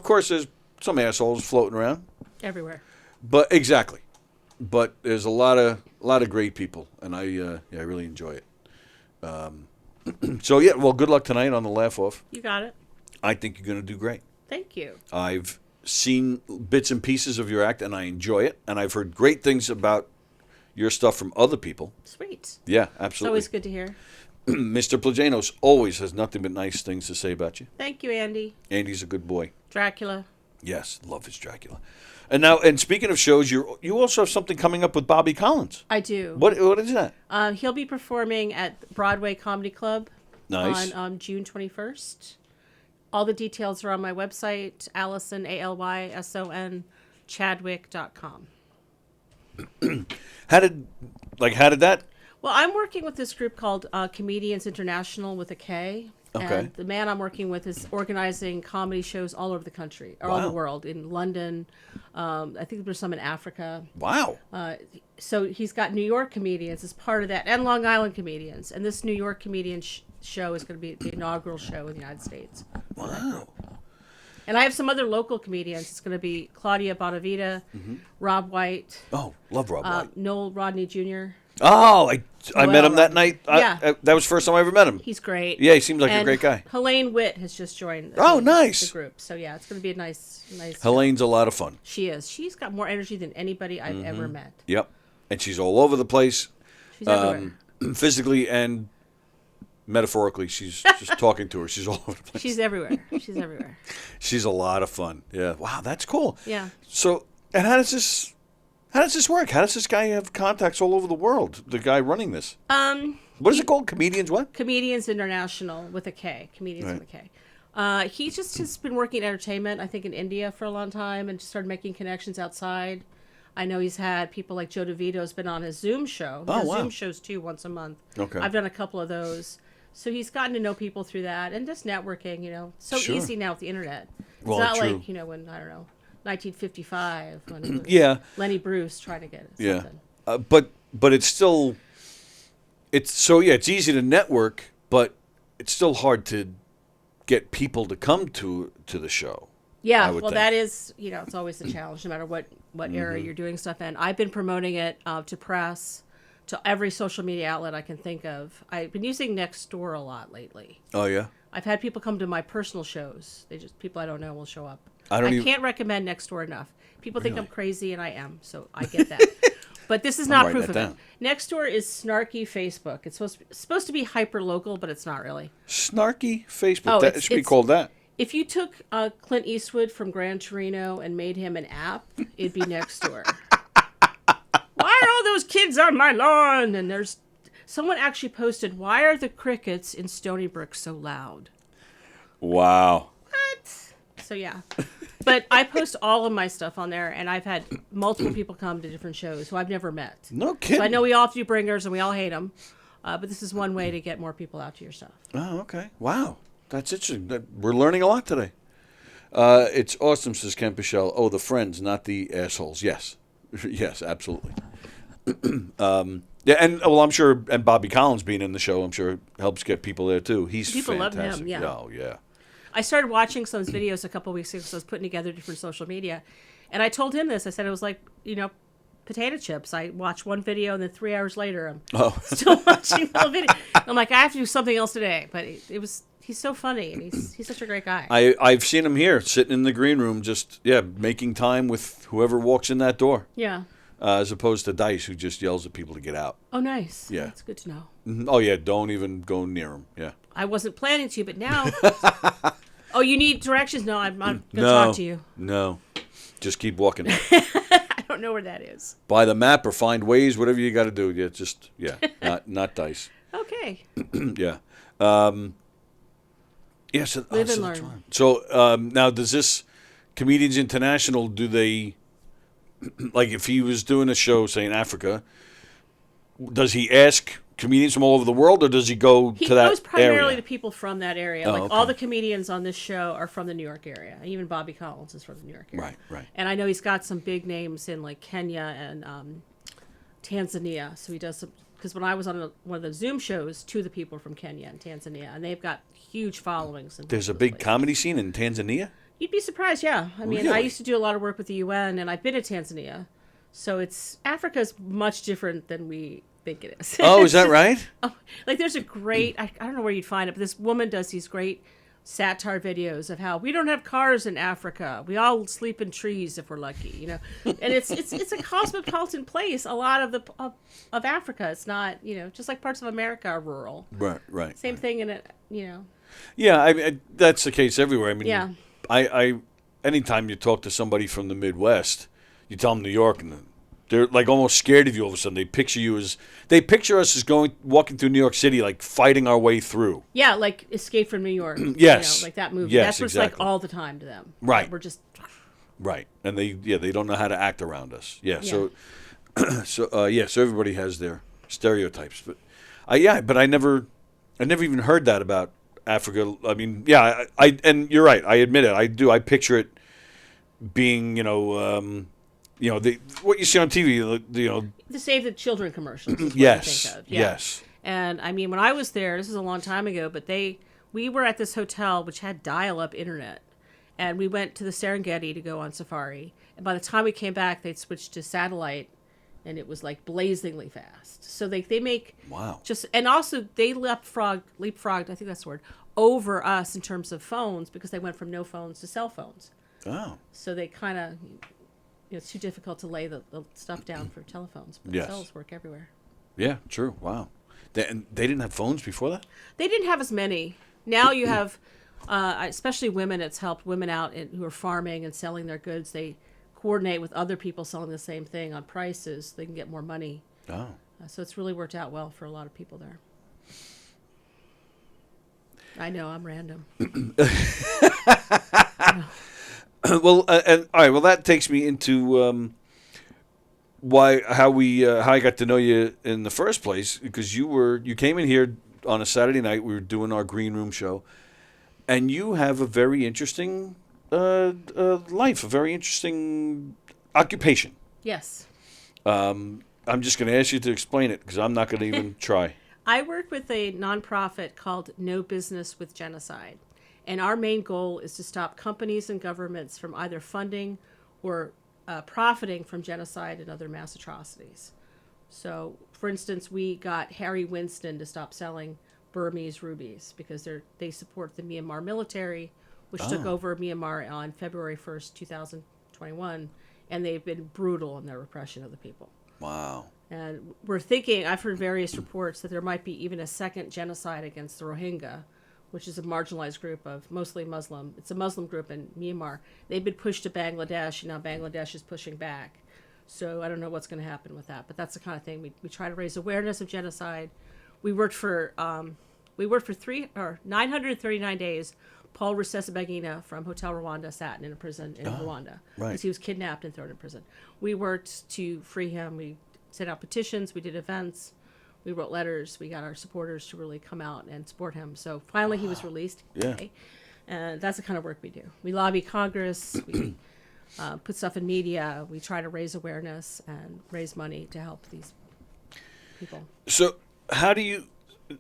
course, there's some assholes floating around. Everywhere. But exactly. But there's a lot of great people, and I really enjoy it. So yeah, well, good luck tonight on the Laugh Off. You got it. I think you're going to do great. Thank you. I've seen bits and pieces of your act, and I enjoy it. And I've heard great things about your stuff from other people. Sweet. Yeah, It's absolutely. always good to hear. Mr. Plajanos always has nothing but nice things to say about you. Thank you, Andy. Andy's a good boy. Dracula. Yes, love his Dracula. And speaking of shows, you also have something coming up with Bobby Collins. I do. What is that? He'll be performing at Broadway Comedy Club Nice. on June 21st. All the details are on my website, Alyson, Alyson, Chadwick.com. How did that? Well, I'm working with this group called Comedians International with a K. Okay. And the man I'm working with is organizing comedy shows all over the country, or all Wow. the world, in London. I think there's some in Africa. Wow. So he's got New York comedians as part of that, and Long Island comedians. And this New York comedian show is going to be the inaugural show in the United States. Wow. And I have some other local comedians. It's going to be Claudia Bonavita, Rob White, Oh, love Rob White. Noel Rodney Jr. Oh, I met him that Rodney. night. Yeah. That was the first time I ever met him. He's great. Yeah, he seems like a And great guy. Helene Witt has just joined. Nice. The group. So yeah, it's going to be a nice. Helene's a lot of fun. She is. She's got more energy than anybody I've ever met. Yep. And she's all over the place, She's everywhere. physically and metaphorically. She's just talking to her. She's all over the place. She's everywhere. She's everywhere. She's a lot of fun. Yeah. Wow, that's cool. Yeah. So, and how does this work? How does this guy have contacts all over the world? The guy running this. What is it called? Comedians what? Comedians International with a K. Comedians with a K. He just has been working in entertainment, I think, in India for a long time, and just started making connections outside. I know he's had people like Joe DeVito's been on his Zoom show. He does wow. Zoom shows too, once a month. Okay. I've done a couple of those. So he's gotten to know people through that, and just networking, So Sure. easy now with the internet. It's Well, not true. like, when, I don't know, 1955, when it was Yeah. Lenny Bruce trying to get it. Yeah. Something. But it's still, it's easy to network, but it's still hard to get people to come to the show. Yeah, I would well, think. that is, it's always a challenge, no matter what era you're doing stuff in. I've been promoting it to press, to every social media outlet I can think of. I've been using Nextdoor a lot lately. Oh yeah. I've had people come to my personal shows. People I don't know will show up. I can't recommend Nextdoor enough. People think I'm crazy, and I am, so I get that. But this is not writing proof of that it. Nextdoor is snarky Facebook. It's supposed to be hyper local, but it's not really. Snarky Facebook. Oh, That should be called that. If you took Clint Eastwood from Gran Torino and made him an app, it'd be Nextdoor. Why are all those kids on my lawn? And someone actually posted, why are the crickets in Stony Brook so loud? Wow. What? So yeah. But I post all of my stuff on there, and I've had multiple people come to different shows who I've never met. No kidding. So I know we all have to do bringers, and we all hate them. But this is one way to get more people out to your stuff. Oh, okay. Wow. That's interesting. We're learning a lot today. It's awesome, says Ken Pichelle. Oh, the friends, not the assholes. Yes. Yes, absolutely. Yeah, and I'm sure, and Bobby Collins being in the show, I'm sure helps get people there too. He's People love him, fantastic. yeah. Oh, yeah. I started watching some of his videos a couple of weeks ago, so I was putting together different social media. And I told him this. I said it was like, potato chips. I watch one video, and then 3 hours later, I'm still watching the video. I'm like, I have to do something else today. But he's so funny, and he's such a great guy. I've seen him here, sitting in the green room, just, making time with whoever walks in that door. Yeah. As opposed to Dice, who just yells at people to get out. Oh, nice. Yeah. That's good to know. Oh, yeah, don't even go near him. Yeah. I wasn't planning to, but now. Oh, you need directions? No, I'm not going to talk to you. No. Just keep walking. I don't know where that is. Buy the map or find Waze, whatever you got to do. Yeah, not Dice. Okay. Yeah. Yeah, so, Live and that's learn. right. So now, does this Comedians International, do they, like if he was doing a show, say in Africa, does he ask comedians from all over the world, or does he go He to that goes primarily area? to people from that area. Oh, Like okay. all the comedians on this show are from the New York area. Even Bobby Collins is from the New York area. Right. And I know he's got some big names in like Kenya and Tanzania. So he does some, because when I was on one of the Zoom shows, two of the people are from Kenya and Tanzania, and they've got huge followings. In There's a both big places. comedy scene in Tanzania? You'd be surprised, yeah. I mean, I Really? used to do a lot of work with the UN, and I've been to Tanzania. So Africa's much different than we think it is. Oh, is that right? Like there's a great, I don't know where you'd find it, but this woman does these great satire videos of how we don't have cars in Africa. We all sleep in trees if we're lucky, you know. And it's a cosmopolitan place. A lot of of Africa, it's not, you know, just like parts of America are rural. Right. Same thing in it, you know. Yeah, I mean that's the case everywhere. I mean, Yeah. I anytime you talk to somebody from the Midwest, you tell them New York, and they're like almost scared of you all of a sudden. They picture us as walking through New York City, like fighting our way through. Yeah, like Escape from New York. Yes. You know, like that movie. Yes, That's what's exactly. like all the time to them. Right. We're just... Right. And they don't know how to act around us. Yeah. Yeah. So everybody has their stereotypes. But I never even heard that about Africa. I mean, yeah, I and you're right. I admit it. I do. I picture it being, what you see on TV, The Save the Children commercials is what yes, I think of. Yeah. yes. And I mean, when I was there, this is a long time ago, but we were at this hotel which had dial-up internet, and we went to the Serengeti to go on safari. And by the time we came back, they'd switched to satellite, and it was like blazingly fast. So they make and also they leapfrogged, I think that's the word, over us in terms of phones because they went from no phones to cell phones. Oh. So they kind of, it's too difficult to lay the stuff down for telephones, but Yes. cells work everywhere. Yeah, true. Wow. They didn't have phones before that? They didn't have as many. Now you have, especially women, it's helped women out who are farming and selling their goods. They coordinate with other people selling the same thing on prices. They can get more money. Oh. So it's really worked out well for a lot of people there. I know, I'm random. Well, and all right. Well, that takes me into how I got to know you in the first place, because you came in here on a Saturday night. We were doing our green room show, and you have a very interesting life, a very interesting occupation. Yes. I'm just going to ask you to explain it because I'm not going to even try. I work with a nonprofit called No Business with Genocide. And our main goal is to stop companies and governments from either funding or profiting from genocide and other mass atrocities. So, for instance, we got Harry Winston to stop selling Burmese rubies because they support the Myanmar military, which took over Myanmar on February 1st, 2021, and they've been brutal in their repression of the people. Wow. And we're thinking, I've heard various reports that there might be even a second genocide against the Rohingya, which is a marginalized group of mostly Muslim. It's a Muslim group in Myanmar. They've been pushed to Bangladesh, and now Bangladesh is pushing back. So I don't know what's going to happen with that, but that's the kind of thing. We try to raise awareness of genocide. We worked for 939 days. Paul Rusesabagina from Hotel Rwanda sat in a prison in Rwanda because he was kidnapped and thrown in prison. We worked to free him. We sent out petitions. We did events. We wrote letters. We got our supporters to really come out and support him. So finally he was released. Yeah. Okay. And that's the kind of work we do. We lobby Congress. We put stuff in media. We try to raise awareness and raise money to help these people. So how do you,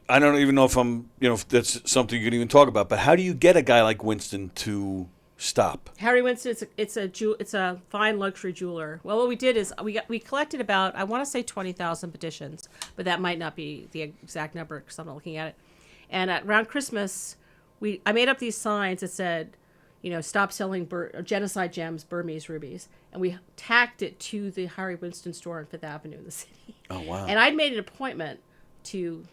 I don't even know if that's something you can even talk about, but how do you get a guy like Winston to stop? Harry Winston, it's a fine luxury jeweler. Well, what we did is we collected about, I want to say 20,000 petitions, but that might not be the exact number because I'm not looking at it. And around Christmas, I made up these signs that said, stop selling genocide gems, Burmese rubies, and we tacked it to the Harry Winston store on Fifth Avenue in the city. Oh wow! And I'd made an appointment to,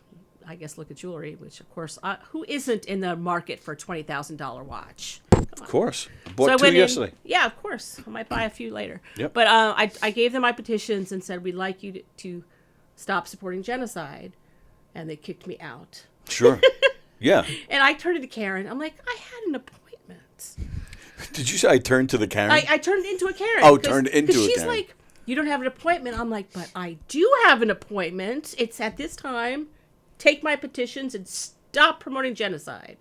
I guess, look at jewelry, which of course, who isn't in the market for a $20,000 watch? Of course. I bought two yesterday. Yeah, of course. I might buy a few later. Yep. But I gave them my petitions and said, we'd like you to stop supporting genocide. And they kicked me out. Sure. Yeah. And I turned to Karen. I'm like, I had an appointment. Did you say I turned to the Karen? I turned into a Karen. Oh, turned into a Karen. She's like, you don't have an appointment. I'm like, but I do have an appointment. It's at this time. Take my petitions and stop promoting genocide.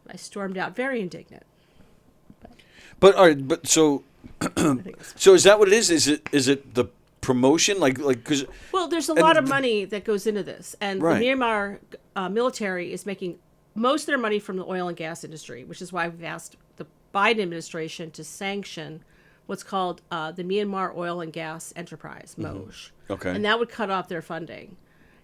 I stormed out, very indignant. But all right, so is that what it is? Is it the promotion, like because? Well, there's a lot of money that goes into this, and right. the Myanmar military is making most of their money from the oil and gas industry, which is why we've asked the Biden administration to sanction what's called the Myanmar Oil and Gas Enterprise, MOJ. Okay. And that would cut off their funding,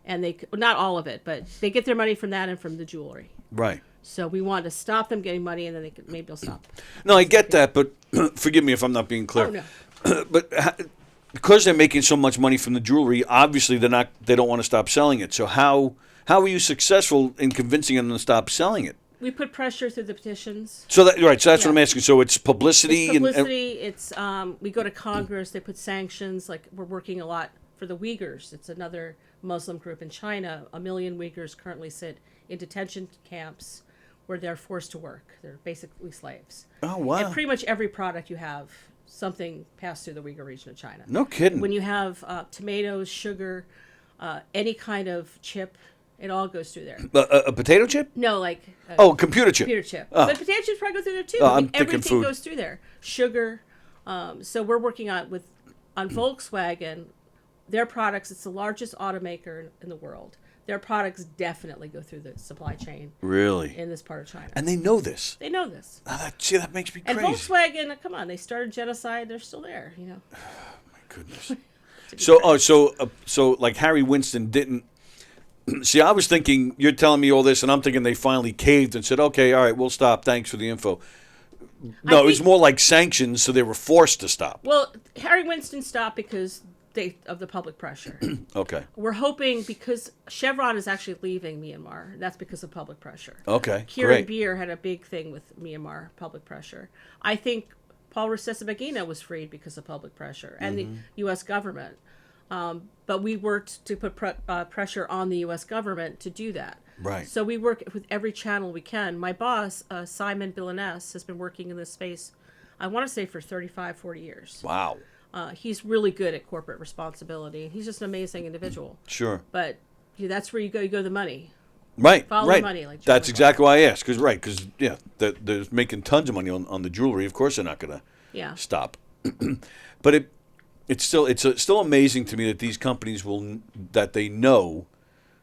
and not all of it, but they get their money from that and from the jewelry. Right. So we wanted to stop them getting money, and then maybe they'll stop. No, I get that, but forgive me if I'm not being clear. Oh, no. But because they're making so much money from the jewelry, obviously they don't want to stop selling it. So how were you successful in convincing them to stop selling it? We put pressure through the petitions. So that's what I'm asking. So it's publicity. It's publicity. It's we go to Congress. They put sanctions. Like we're working a lot for the Uyghurs. It's another Muslim group in China. 1 million Uyghurs currently sit in detention camps where they're forced to work. They're basically slaves. Oh wow! And pretty much every product you have, something passed through the Uyghur region of China. No kidding. When you have tomatoes, sugar, any kind of chip. It all goes through there. A potato chip? No, like... computer chip. Computer chip. Oh. But potato chips probably go through there, too. I'm thinking everything food. goes through there. Sugar. So we're working on Volkswagen, their products, it's the largest automaker in the world. Their products definitely go through the supply chain. Really? In this part of China. And they know this? They know this. That makes me crazy. And Volkswagen, come on, they started genocide. They're still there, you know. My goodness. So like Harry Winston didn't... See, I was thinking, you're telling me all this, and I'm thinking they finally caved and said, okay, all right, we'll stop. Thanks for the info. No, it was more like sanctions, so they were forced to stop. Well, Harry Winston stopped because of the public pressure. Okay. We're hoping, because Chevron is actually leaving Myanmar, that's because of public pressure. Okay, Kirin great. Beer had a big thing with Myanmar, public pressure. I think Paul Rusesabagina was freed because of public pressure, and the U.S. government. But we worked to put pressure on the U.S. government to do that. Right. So we work with every channel we can. My boss, Simon Billiness, has been working in this space, I want to say, for 35, 40 years. Wow. He's really good at corporate responsibility. He's just an amazing individual. Sure. But that's where you go the money. Right. Follow the money. Like that's exactly why I asked. Because they're making tons of money on the jewelry. Of course they're not going to stop. But it's still amazing to me that these companies they know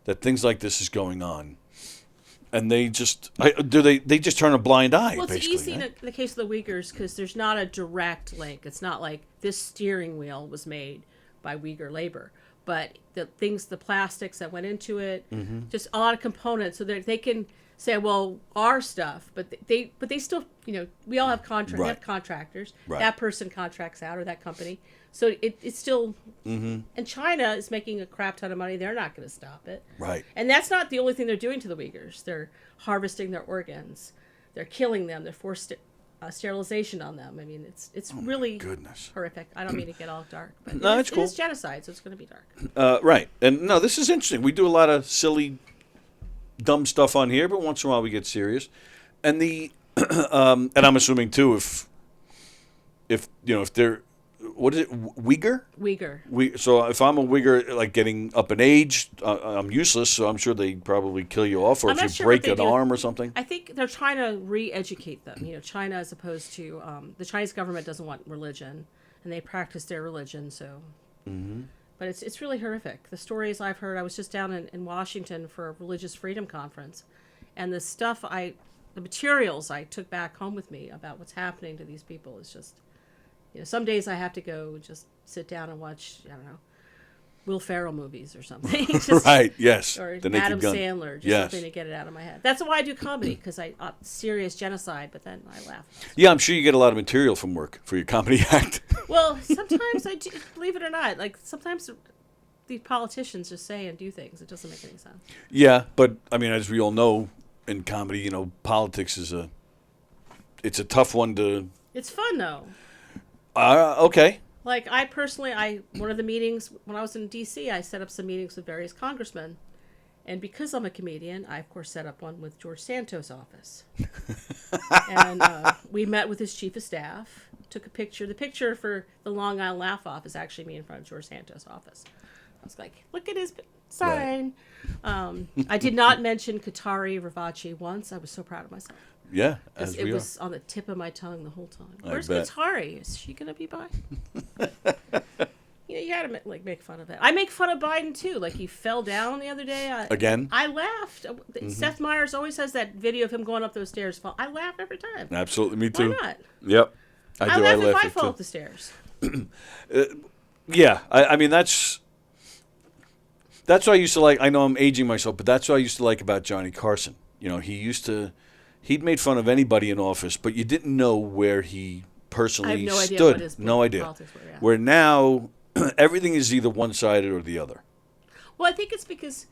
that things like this is going on, and they just turn a blind eye. Well, it's easy right? in the case of the Uyghurs because there's not a direct link. It's not like this steering wheel was made by Uyghur labor, but the plastics that went into it, just a lot of components, so that they can say, well, our stuff, but they still, we all have contractors. Right. That person contracts out, or that company. So it's still, and China is making a crap ton of money. They're not going to stop it. Right. And that's not the only thing they're doing to the Uyghurs. They're harvesting their organs. They're killing them. They're forced sterilization on them. I mean, it's really horrific. I don't mean to get all dark, but it's cool. It is genocide, so it's going to be dark. Right. And no, this is interesting. We do a lot of silly, dumb stuff on here, but once in a while we get serious. And and I'm assuming too, if they're, what is it, Uyghur? Uyghur. So if I'm a Uyghur, like getting up in age, I'm useless, so I'm sure they probably kill you off, or if you break an arm or something. I think they're trying to re-educate them. China, as opposed to, the Chinese government doesn't want religion, and they practice their religion, so. But it's really horrific. The stories I've heard, I was just down in Washington for a religious freedom conference, and the materials I took back home with me about what's happening to these people is just, some days I have to go just sit down and watch, I don't know, Will Ferrell movies or something. Right, yes. Or the Adam Gun. Sandler, just something to get it out of my head. That's why I do comedy, because serious genocide, but then I laugh. Yeah, I'm sure you get a lot of material from work for your comedy act. Well, sometimes I do, believe it or not, like sometimes these politicians just say and do things. It doesn't make any sense. Yeah, but I mean, as we all know, in comedy, politics is it's a tough one to. It's fun though. Okay. Like I personally, one of the meetings when I was in D.C., I set up some meetings with various congressmen, and because I'm a comedian, I of course set up one with George Santos' office, and we met with his chief of staff, took a picture. The picture for the Long Island Laugh Off is actually me in front of George Santos' office. I was like, look at his sign. Right. I did not mention Qatari Ravachi once. I was so proud of myself. Yeah, it was on the tip of my tongue the whole time. Where's bet. Qatari? Is she gonna be by? You gotta make fun of it. I make fun of Biden too. Like he fell down the other day. Again? I laughed. Seth Meyers always has that video of him going up those stairs. I laugh every time. Absolutely, me too. Why not? Yep, I do. I laugh if I it fall too. up the stairs. Yeah, I mean that's what I used to like. I know I'm aging myself, but that's what I used to like about Johnny Carson. He used to he'd made fun of anybody in office, but you didn't know where he personally I have no idea stood. what his No idea. politics were, yeah. Where now everything is either one-sided or the other. Well, I think it's because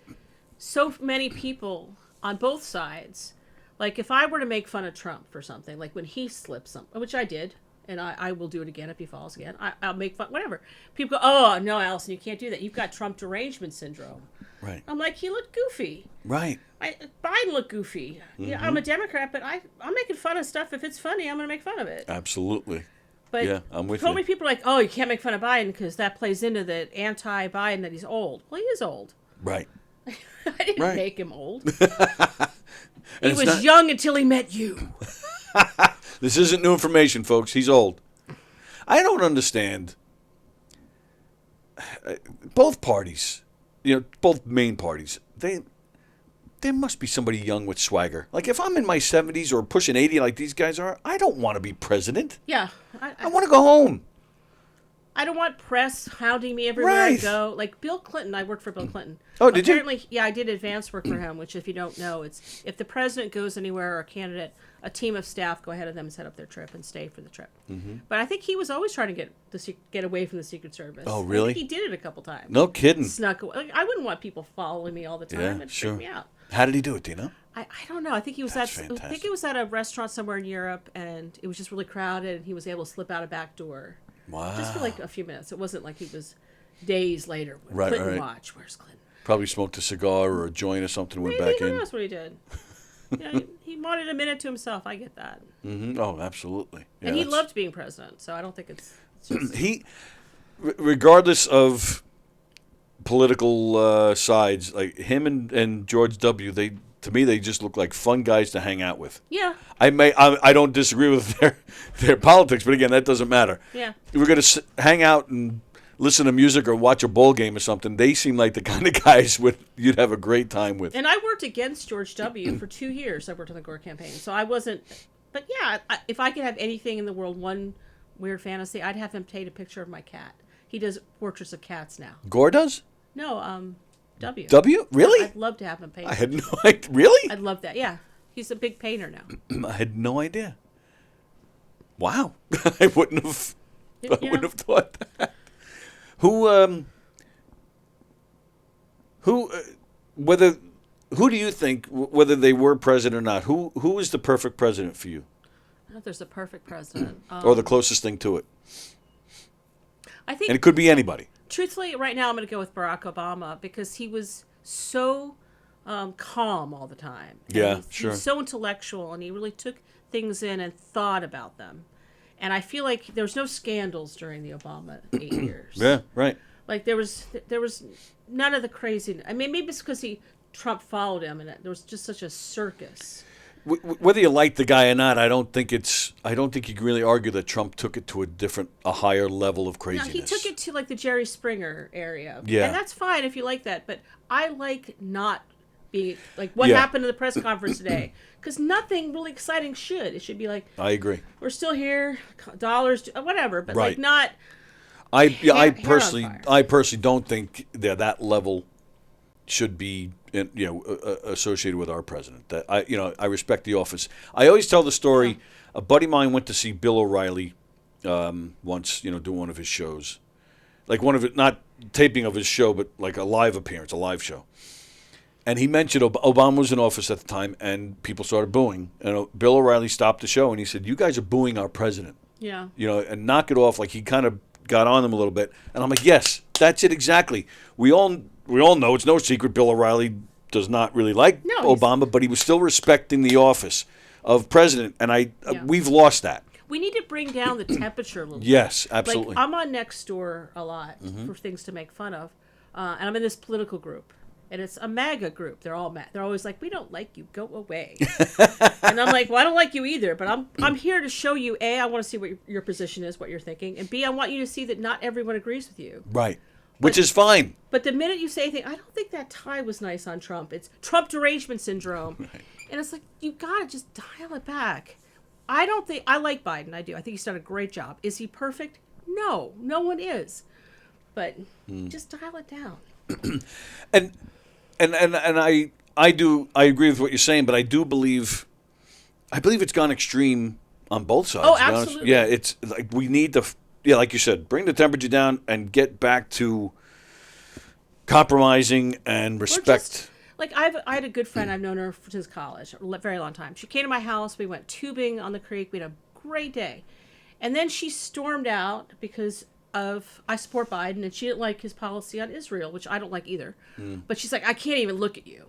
so many people on both sides, like if I were to make fun of Trump for something, like when he slipped something, which I did, and I will do it again if he falls again, I'll make fun, whatever. People go, oh, no, Alyson, you can't do that. You've got Trump derangement syndrome. Right. I'm like, he looked goofy. Right. Biden looked goofy. Yeah, I'm a Democrat, but I'm making fun of stuff. If it's funny, I'm going to make fun of it. Absolutely. But yeah, I'm with so you. many people are like, oh, you can't make fun of Biden because that plays into the anti-Biden that he's old. Well, he is old. Right. I didn't Right. make him old. He was young until he met you. This isn't new information, folks. He's old. I don't understand. Both parties, both main parties, there must be somebody young with swagger. Like if I'm in my 70s or pushing 80 like these guys are, I don't want to be president. Yeah. I want to go home. I don't want press hounding me everywhere I Right. go. Like Bill Clinton, I worked for Bill Clinton. Oh, did you? Apparently, yeah, I did advance work for him, which if you don't know, it's if the president goes anywhere or a candidate, a team of staff go ahead of them and set up their trip and stay for the trip. Mm-hmm. But I think he was always trying to get away from the Secret Service. Oh, really? I think he did it a couple times. No kidding. Snuck away. Like, I wouldn't want people following me all the time. Yeah, It'd sure. freak me out. How did he do it? Do you know? I don't know. I think he was That's I think fantastic. it was at a restaurant somewhere in Europe, and it was just really crowded, and he was able to slip out a back door. Wow. Just for like a few minutes. It wasn't like he was days later. Right, Clinton right. watch. Where's Clinton? Probably smoked a cigar or a joint or something, went Maybe, back who in. knows what he did. He wanted a minute to himself. I get that. Mm-hmm. Oh, absolutely. Yeah, And he that's- loved being president, so I don't think it's just... regardless of political sides, like him and George W., to me they just look like fun guys to hang out with. Yeah, I don't disagree with their politics, but again, that doesn't matter. yeah. If we're going to hang out and listen to music or watch a bowl game or something, they seem like the kind of guys you'd have a great time with. And I worked against George W. for 2 years. I worked on the Gore campaign, so I wasn't... But yeah, if I could have anything in the world, one weird fantasy, I'd have him take a picture of my cat. He does portraits of cats now. Gore does? No, W. W? Really? I'd love to have him paint. I had no idea. Really? I'd love that. Yeah, he's a big painter now. I had no idea. Wow. I wouldn't have thought that. Who do you think, whether they were president or not, who is the perfect president for you? I don't know if there's a perfect president. Or the closest thing to it? I think, And it could be anybody. truthfully, right now I'm going to go with Barack Obama because he was so calm all the time. And Yeah, he sure. was so intellectual, and he really took things in and thought about them. And I feel like there was no scandals during the Obama 8 years. Yeah, right. Like there was none of the crazy. I mean, maybe it's because Trump followed him, and there was just such a circus. Whether you like the guy or not, I don't think you can really argue that Trump took it to a higher level of No, craziness. he took it to like the Jerry Springer area. Yeah. And that's fine if you like that, but I like not being like what Yeah. happened in the press conference today, because nothing really exciting should. It should be like, I agree. we're still here, dollars, whatever, but Right. like not. I hair on personally fire. don't think that level should be associated with our president. That I respect the office. I always tell the story. A buddy of mine went to see Bill O'Reilly once, do one of his shows, like not taping of his show, but like a live appearance, a live show. And he mentioned Obama was in office at the time, and people started booing. And Bill O'Reilly stopped the show, and he said, "You guys are booing our president." Yeah. And knock it off. Like he kind of got on them a little bit. And I'm like, yes, that's it exactly. We all know it's no secret Bill O'Reilly does not really like Obama, but he was still respecting the office of president. And we've lost that. We need to bring down the temperature a little bit. Yes, absolutely. Like, I'm on Nextdoor a lot for things to make fun of. And I'm in this political group. And it's a MAGA group. They're all mad. They're always like, "We don't like you. Go away." And I'm like, "Well, I don't like you either. But I'm here to show you. A, I want to see what your position is, what you're thinking, and B, I want you to see that not everyone agrees with you. Right. Which is fine. But the minute you say anything, I don't think that tie was nice on Trump. It's Trump derangement syndrome, and it's like you gotta just dial it back. I like Biden. I do. I think he's done a great job. Is he perfect? No, no one is. But just dial it down. And I agree with what you're saying, but I do believe I believe it's gone extreme on both sides. Oh, to be honest. absolutely. Yeah, it's like we need to, like you said, bring the temperature down and get back to compromising and respect. Like I had a good friend. I've known her since college, a very long time. She came to my house. We went tubing on the creek. We had a great day. And then she stormed out because I support Biden, and she didn't like his policy on Israel, which I don't like either. But she's like, I can't even look at you.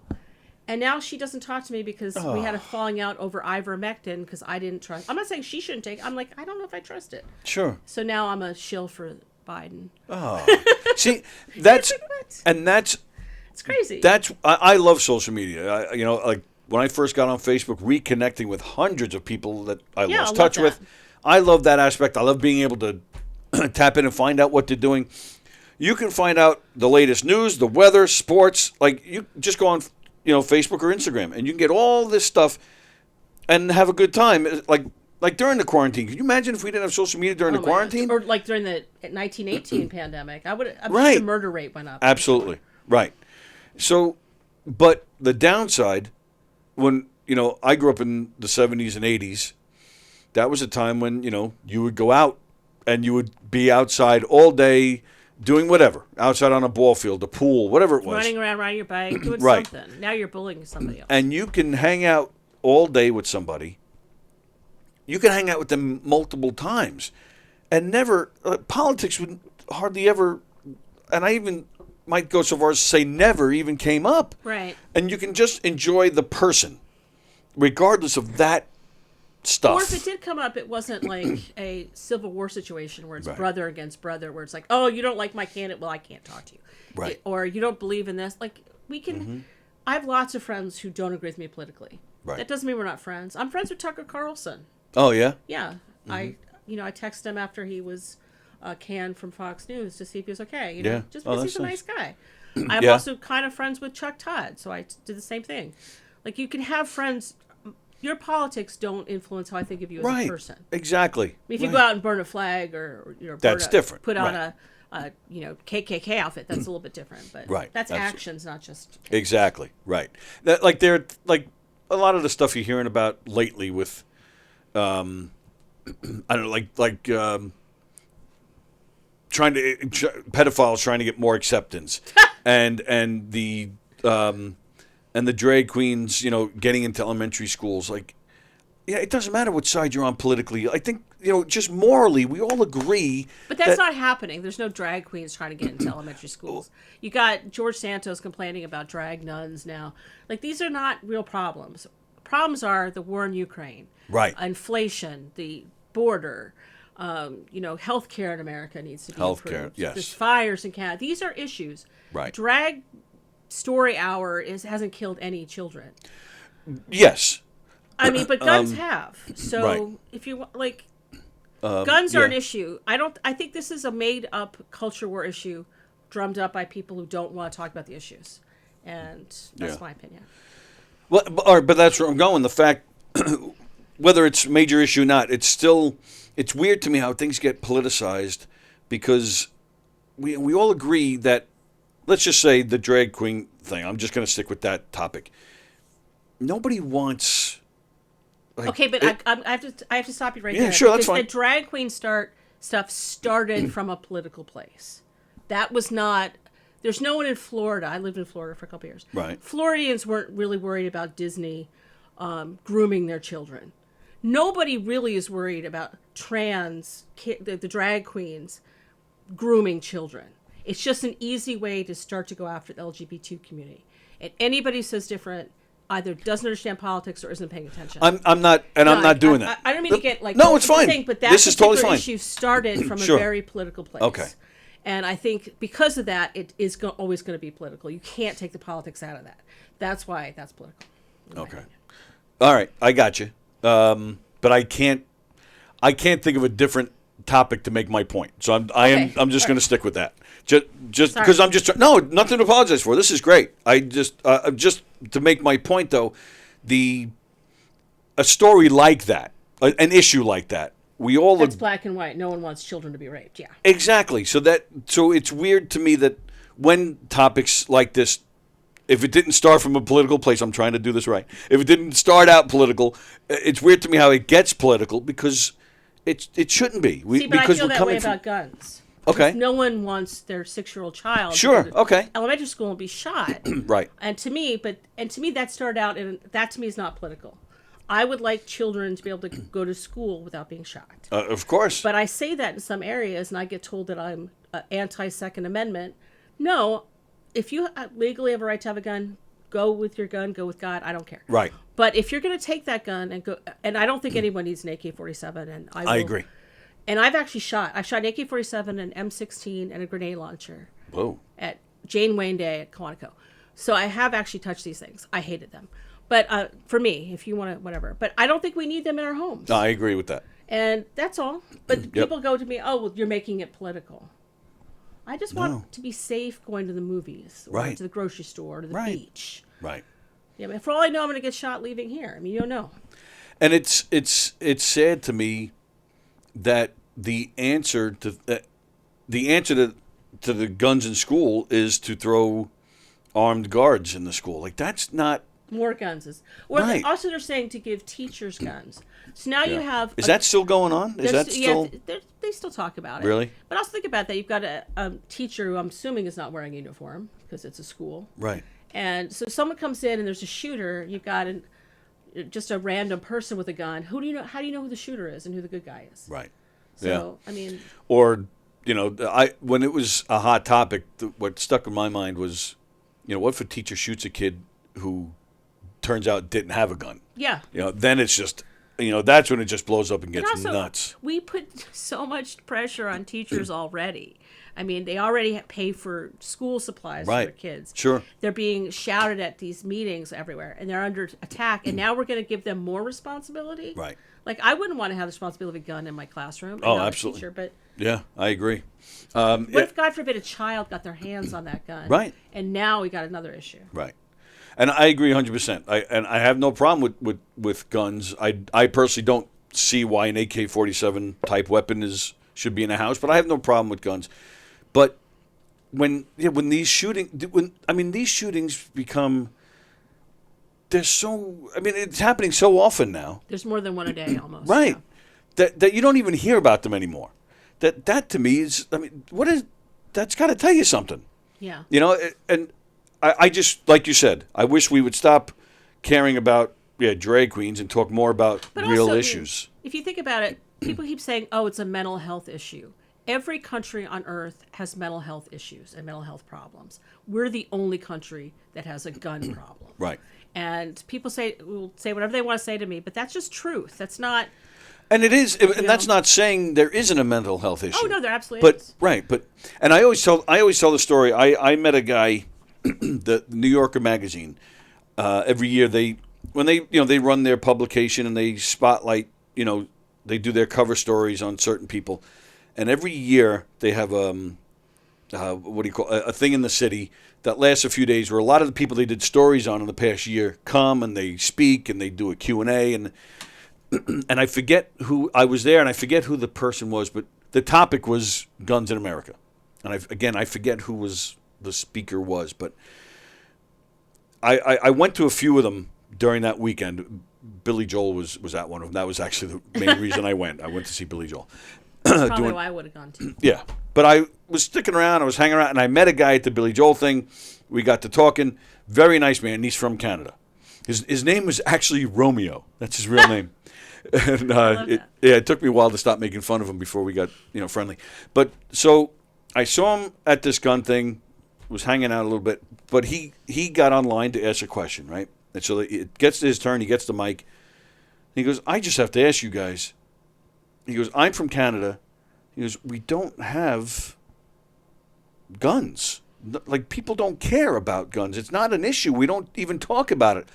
And now she doesn't talk to me because we had a falling out over ivermectin because I didn't trust. I'm not saying she shouldn't take. I'm like, I don't know if I trust it. Sure. So now I'm a shill for Biden. Oh, see, that's It's crazy. I love social media. Like when I first got on Facebook, reconnecting with hundreds of people that I lost touch with. I love that aspect. I love being able to tap in and find out what they're doing. You can find out the latest news, the weather, sports. Like you just go on, Facebook or Instagram, and you can get all this stuff and have a good time. Like during the quarantine. Can you imagine if we didn't have social media during the quarantine? Or like during the 1918 pandemic. I'm Right. sure the murder rate went up. Absolutely. Right. So, but the downside, when, I grew up in the 70s and 80s, that was a time when, you would go out and you would be outside all day doing whatever, outside on a ball field, a pool, whatever it was. Running around, riding your bike, doing Right. something. Now you're bullying somebody else. And you can hang out all day with somebody. You can hang out with them multiple times. And never, politics would hardly ever, and I even might go so far as to say never even came up. Right. And you can just enjoy the person, regardless of that stuff. Or if it did come up, it wasn't like a Civil War situation where it's Right. brother against brother, where it's like, oh, you don't like my candidate, well, I can't talk to you. Right. Or you don't believe in this. Like, we can... I have lots of friends who don't agree with me politically. Right. That doesn't mean we're not friends. I'm friends with Tucker Carlson. Oh, yeah? Yeah. I texted him after he was canned from Fox News to see if he was okay. Yeah. Just Oh, because he's that's a nice. nice guy. I'm Yeah. also kind of friends with Chuck Todd, so I did the same thing. Like, you can have friends. Your politics don't influence how I think of you as Right. a person. Exactly. I mean, if you Right. go out and burn a flag or That's different. put on Right. a KKK outfit, that's a little bit different. But Right. that's Absolutely. actions, not just. Exactly. Right. That like a lot of the stuff you're hearing about lately with, I don't know, pedophiles trying to get more acceptance, and the drag queens, getting into elementary schools. Like, yeah, it doesn't matter what side you're on politically. I think just morally, we all agree. But that's not happening. There's no drag queens trying to get into elementary schools. You got George Santos complaining about drag nuns now. Like, these are not real problems. Problems are the war in Ukraine, Right. inflation, the border, healthcare in America needs to be Healthcare, improved. yes. There's fires in Canada. These are issues. Right. Drag story hour hasn't killed any children. Yes. I mean, but guns have. So right. if you like, guns are an yeah. issue. I think this is a made-up culture war issue, drummed up by people who don't want to talk about the issues, and that's Yeah. my opinion. Well, but that's where I'm going. The fact, whether it's a major issue or not, it's weird to me how things get politicized, because we all agree that, let's just say the drag queen thing. I'm just going to stick with that topic. Nobody wants. Like, Okay, but I have to stop you right Yeah, there. sure, that's because fine. The drag queen stuff started from a political place. That was not. There's no one in Florida. I lived in Florida for a couple years. Right. Floridians weren't really worried about Disney grooming their children. Nobody really is worried about the drag queens grooming children. It's just an easy way to start to go after the LGBT community. And anybody who says different either doesn't understand politics or isn't paying attention. I'm not doing that. I don't mean to get like no, it's fine. But that this is totally particular fine. issue started from Sure. a very political place. Okay. And I think because of that, it is always going to be political. You can't take the politics out of that. That's why that's political. Okay. All right, I got you. But I can't think of a different topic to make my point. So I'm just going to stick with that. Just because I'm just no, nothing to apologize for. This is great. I just to make my point though, a story like that, an issue like that, we all That's black and white. No one wants children to be raped. Yeah. Exactly. So it's weird to me that when topics like this if it didn't start from a political place, I'm trying to do this right. If it didn't start out political, it's weird to me how it gets political because it shouldn't be. See, but I feel that way about guns. Okay. No one wants their 6-year-old child Sure. to go to Okay. elementary school and be shot. Right. And to me, that started out, and that to me is not political. I would like children to be able to go to school without being shot. Of course. But I say that in some areas, and I get told that I'm anti-Second Amendment. No, if you legally have a right to have a gun, go with your gun, go with God. I don't care. Right. But if you're going to take that gun and go, and I don't think anyone needs an AK-47, and I agree. And I've shot an AK-47, an M16, and a grenade launcher. Whoa. At Jane Wayne Day at Quantico. So I have actually touched these things. I hated them. But for me, if you want to, whatever. But I don't think we need them in our homes. No, I agree with that. And that's all. But people go to me, oh, well, you're making it political. I just want to be safe going to the movies. Or to the grocery store, or to the beach. Right. Yeah, but for all I know, I'm going to get shot leaving here. I mean, you don't know. And it's sad to me that the answer to the guns in school is to throw armed guards in the school. Like that's not more guns is. Or also they're saying to give teachers guns. So now you have. Is that still going on? Is that still? Yeah, they still talk about it. Really? But also think about that. You've got a teacher who I'm assuming is not wearing a uniform because it's a school. Right. And so someone comes in and there's a shooter. You've got just a random person with a gun. How do you know who the shooter is and who the good guy is? Right. So I mean. Or when it was a hot topic, what stuck in my mind was, what if a teacher shoots a kid who turns out didn't have a gun? Yeah. Then it's just, that's when it just blows up and gets nuts. We put so much pressure on teachers already. I mean, they already pay for school supplies for their kids. Sure. They're being shouted at these meetings everywhere, and they're under attack. And now we're going to give them more responsibility. Right. Like, I wouldn't want to have the responsibility of a gun in my classroom. Oh, absolutely. Teacher, but yeah, I agree. What if, God forbid, a child got their hands on that gun? Right. And now we got another issue. Right. And I agree 100%. I have no problem with guns. I personally don't see why an AK-47 type weapon should be in a house, but I have no problem with guns. But when these shootings become, it's happening so often now. There's more than one a day almost. Right. Yeah. That you don't even hear about them anymore. That to me is, that's got to tell you something. Yeah. And I just, like you said, I wish we would stop caring about drag queens and talk more about real issues. If you think about it, people keep saying, oh, it's a mental health issue. Every country on earth has mental health issues and mental health problems. We're the only country that has a gun problem. Right. And people will say whatever they want to say to me, but that's just truth. That's not. And it is, and that's not saying there isn't a mental health issue. Oh no, there absolutely is. Right, and I always tell the story. I met a guy, the New Yorker magazine. Every year they run their publication and they spotlight. They do their cover stories on certain people. And every year they have a thing in the city that lasts a few days where a lot of the people they did stories on in the past year come and they speak and they do a Q&A and I forget who I was there and I forget who the person was, but the topic was guns in America. And I forget who the speaker was, but I went to a few of them during that weekend. Billy Joel was at one of them. That was actually the main reason I went. I went to see Billy Joel. Probably why I would have gone to. Yeah. But I was sticking around. I was hanging around. And I met a guy at the Billy Joel thing. We got to talking. Very nice man. He's from Canada. His name was actually Romeo. That's his real name. And it took me a while to stop making fun of him before we got friendly. But so I saw him at this gun thing. Was hanging out a little bit. But he got online to ask a question, right? And so it gets to his turn. He gets the mic. He goes, I just have to ask you guys. He goes, I'm from Canada. He goes, we don't have guns. Like, people don't care about guns. It's not an issue. We don't even talk about it.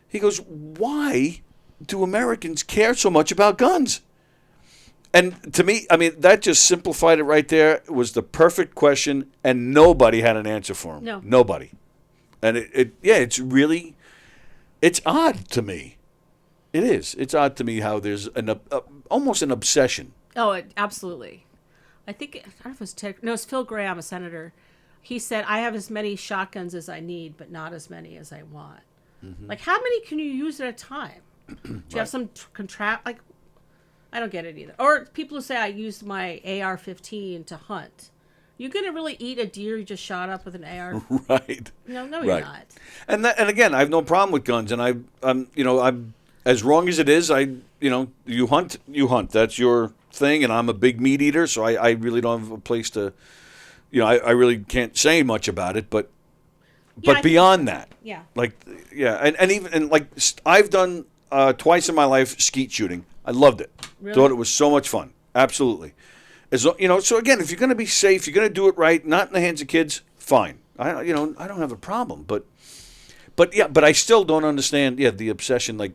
He goes, why do Americans care so much about guns? And to me, that just simplified it right there. It was the perfect question, and nobody had an answer for him. No. Nobody. And it's really, it's odd to me. It is. It's odd to me how there's almost an obsession. Oh, absolutely. I don't know if it was it's Phil Graham, a senator. he said, I have as many shotguns as I need, but not as many as I want. Like, how many can you use at a time? Do you have some like, I don't get it either. Or people who say I used my AR-15 to hunt. You gonna really eat a deer you just shot up with an AR? Right. No, right. you're not. And again, I have no problem with guns, and I'm as wrong as it is. You hunt. That's your thing, and I'm a big meat eater, so I really don't have a place to. I really can't say much about it, but beyond that, I've done twice in my life skeet shooting. I loved it. Really? Thought it was so much fun. Absolutely. So again, if you're going to be safe, you're going to do it right, not in the hands of kids, fine. I don't have a problem, but I still don't understand. Yeah, the obsession, like,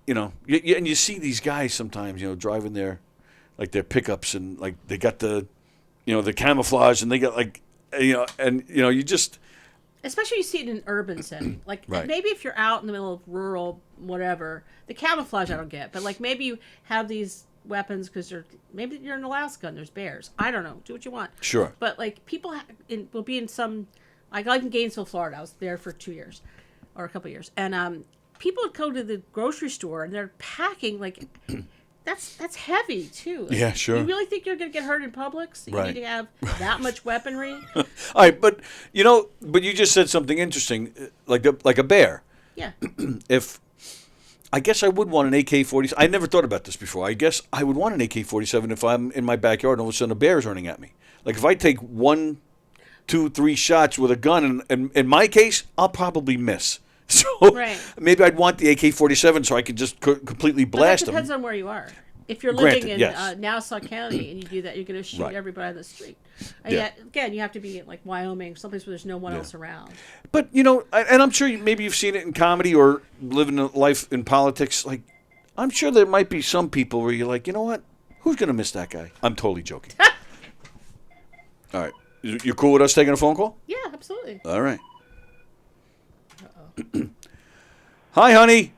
and you see these guys sometimes, driving their pickups, and like they got the camouflage, and they got you just. Especially you see it in an urban setting. Like, right. Maybe if you're out in the middle of rural, whatever, the camouflage I don't get. But, like, maybe you have these weapons because maybe you're in Alaska and there's bears. I don't know. Do what you want. Sure. But, like, people will be in some, like in Gainesville, Florida. I was there for 2 years or a couple of years. And people would go to the grocery store and they're packing, like... That's heavy, too. Yeah, sure. You really think you're going to get hurt in Publix? You need to have that much weaponry? All right, but you just said something interesting, like a bear. Yeah. I guess I would want an AK-47. I never thought about this before. I guess I would want an AK-47 if I'm in my backyard and all of a sudden a bear is running at me. Like if I take 1, 2, 3 shots with a gun, and in my case, I'll probably miss. So maybe I'd want the AK-47 so I could just completely blast them. But that depends on where you are. If you're living in Nassau County and you do that, you're going to shoot everybody on the street. And yet, again, you have to be in like Wyoming, someplace where there's no one else around. But, and I'm sure maybe you've seen it in comedy or living a life in politics. Like, I'm sure there might be some people where you're like, you know what? Who's going to miss that guy? I'm totally joking. All right. You cool with us taking a phone call? Yeah, absolutely. All right. Hi, honey.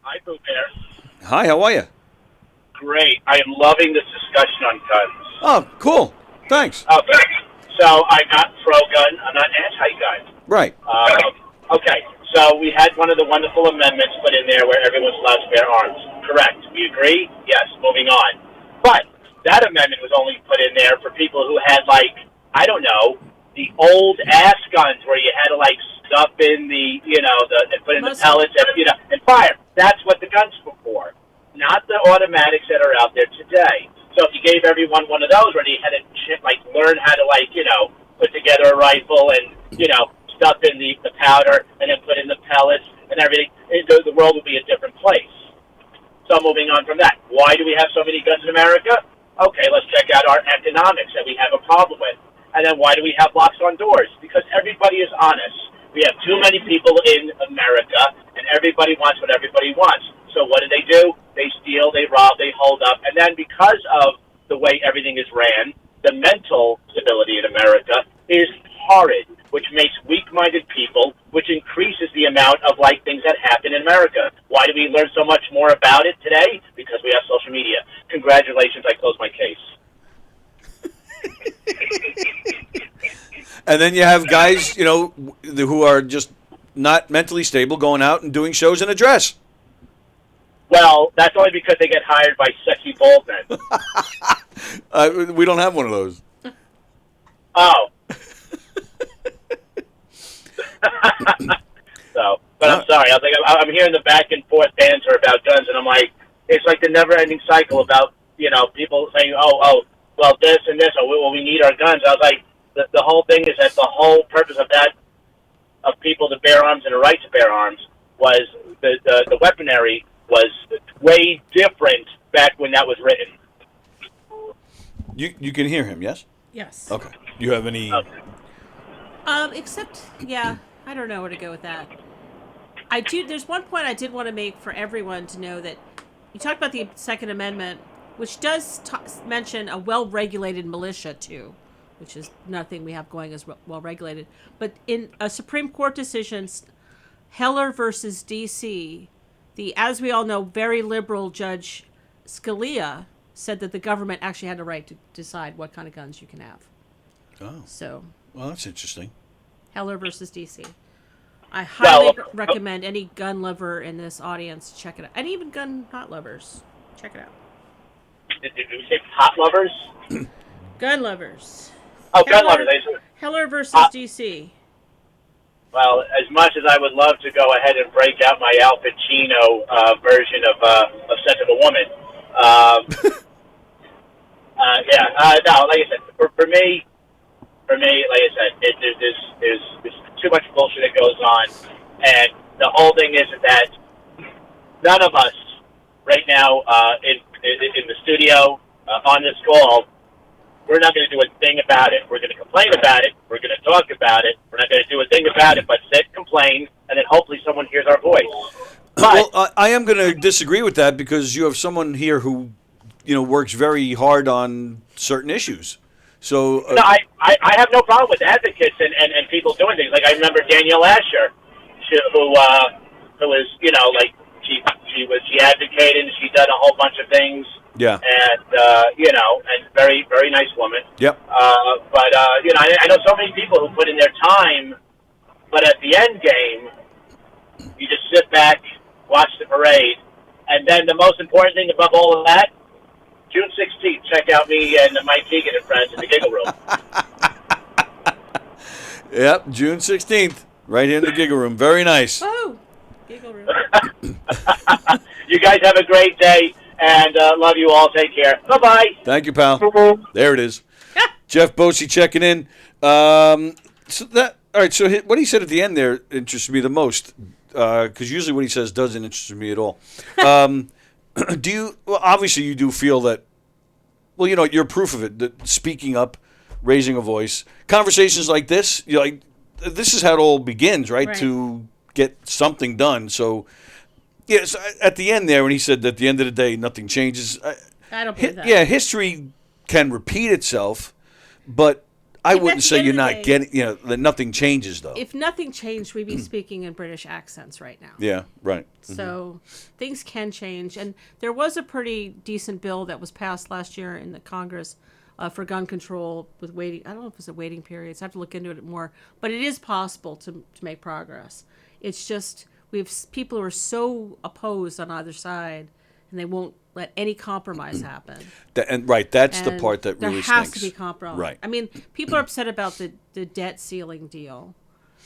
Hi, Pooh Bear. Hi, how are you? Great. I am loving this discussion on guns. Oh, cool. Thanks. Okay. So I'm not pro-gun. I'm not anti-gun. Right. Okay. So we had one of the wonderful amendments put in there where everyone's allowed to bear arms. Correct. We agree? Yes. Moving on. But that amendment was only put in there for people who had, the old-ass guns where you had to, stuff in the, and put in the pellets and fire. That's what the guns were for, not the automatics that are out there today. So if you gave everyone one of those where you had to, learn how to, put together a rifle and, stuff in the powder and then put in the pellets and everything, the world would be a different place. So moving on from that, why do we have so many guns in America? Okay, let's check out our economics that we have a problem with. And then why do we have locks on doors? Because everybody is honest. We have too many people in America, and everybody wants what everybody wants. So what do? They steal, they rob, they hold up. And then because of the way everything is ran, the mental stability in America is horrid, which makes weak-minded people, which increases the amount of things that happen in America. Why do we learn so much more about it today? Because we have social media. Congratulations, I closed my case. And then you have guys, who are just not mentally stable going out and doing shows in a dress. Well, that's only because they get hired by sexy bald men. We don't have one of those. Oh. But I'm sorry. I'm hearing the back and forth banter about guns, and I'm like, it's like the never-ending cycle about, people saying, well, this and this, we need our guns. I was like, the whole thing is that the whole purpose of that, of people to bear arms and a right to bear arms, was the weaponry was way different back when that was written. You can hear him, yes? Yes. Okay. You have any... Except, I don't know where to go with that. There's one point I did want to make for everyone to know that you talked about the Second Amendment, which does mention a well-regulated militia, too, which is nothing we have going as well-regulated. But in a Supreme Court decision, Heller versus D.C., as we all know, very liberal Judge Scalia said that the government actually had the right to decide what kind of guns you can have. Oh. So, Well, that's interesting. Heller versus DC. I highly Well, recommend any gun lover in this audience check it out. And even gun not lovers. Check it out. Did you say hot lovers? Gun lovers. Oh, gun lovers. Heller versus DC. Well, as much as I would love to go ahead and break out my Al Pacino version of Scent of a Woman, no, like I said, for me, like I said, there's too much bullshit that goes on, and the whole thing is that none of us right now in the studio on this call, we're not going to do a thing about it. We're going to complain about it. We're going to talk about it. We're not going to do a thing about it, but sit, complain, and then hopefully someone hears our voice. But, well, I am going to disagree with that because you have someone here who, works very hard on certain issues. So no, I have no problem with advocates and people doing things. Like I remember Danielle Asher, who was, she advocated and she done a whole bunch of things. Yeah. And, and very, very nice woman. Yep. But I know so many people who put in their time, but at the end game, you just sit back, watch the parade, and then the most important thing above all of that, June 16th, check out me and Mike Keegan and friends in the Giggle Room. Yep, June 16th, right here in the Giggle Room. Very nice. Oh, Giggle Room. You guys have a great day. And love you all. Take care. Bye-bye. Thank you, pal. There it is. Jeff Bosey checking in. Mm-hmm. All right, so what he said at the end there interests me the most, because usually what he says doesn't interest me at all. Obviously you do feel that, you're proof of it, that speaking up, raising a voice, conversations like this, this is how it all begins, right? To get something done. So, yes, at the end there, when he said that at the end of the day, nothing changes. I don't believe that. Yeah, history can repeat itself, but I wouldn't say you're not getting, that nothing changes, though. If nothing changed, we'd be speaking in British accents right now. Yeah, right. So things can change. And there was a pretty decent bill that was passed last year in the Congress for gun control with waiting. I don't know if it's a waiting period. So I have to look into it more. But it is possible to make progress. It's just we have people who are so opposed on either side, and they won't let any compromise happen. That's the part that really stinks. There has to be compromise. Right. I mean, people are upset about the debt ceiling deal,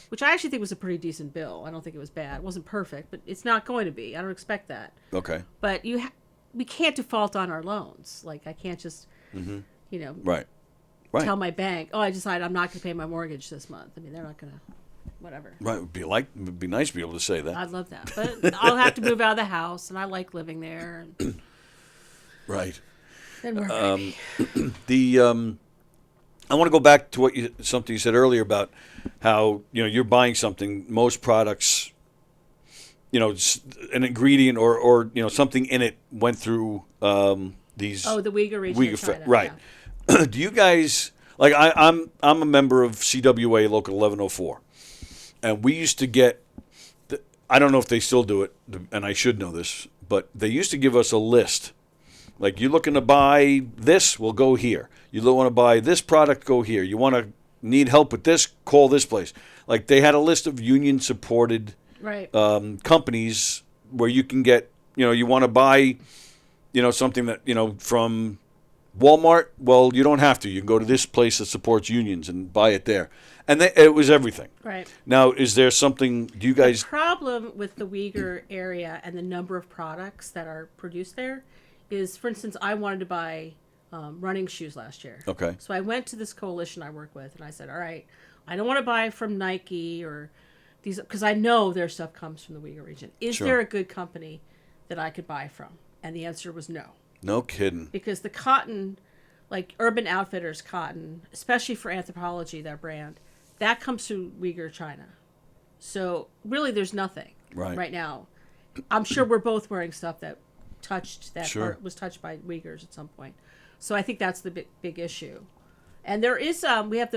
which I actually think was a pretty decent bill. I don't think it was bad. It wasn't perfect, but it's not going to be. I don't expect that. Okay. But we can't default on our loans. Like, I can't just, Right. tell my bank, I decided I'm not going to pay my mortgage this month. I mean, they're not going to. Whatever. Right, it would be nice to be able to say that. I'd love that, but I'll have to move out of the house, and I like living there. And right. Then we're ready. I want to go back to something you said earlier about how you're buying something. Most products, an ingredient or something in it went through these. Oh, the Uyghur region of China. Right. Yeah. Do you guys like? I'm a member of CWA Local 1104. And we used to get, I don't know if they still do it, and I should know this, but they used to give us a list. Like, you're looking to buy this, we'll go here. You want to buy this product, go here. You want to need help with this, call this place. Like, they had a list of union-supported companies where you can get, you want to buy, something that, from Walmart. Well, you don't have to. You can go to this place that supports unions and buy it there. And it was everything. Right. Now, is there something, do you guys... The problem with the Uyghur area and the number of products that are produced there is, for instance, I wanted to buy running shoes last year. Okay. So I went to this coalition I work with, and I said, all right, I don't want to buy from Nike or these, because I know their stuff comes from the Uyghur region. Is there a good company that I could buy from? And the answer was no. No kidding. Because the cotton, like Urban Outfitters cotton, especially for Anthropology, their brand, that comes through Uyghur China. So really there's nothing right now. I'm sure we're both wearing stuff that was touched by Uyghurs at some point. So I think that's the big issue. And there is we have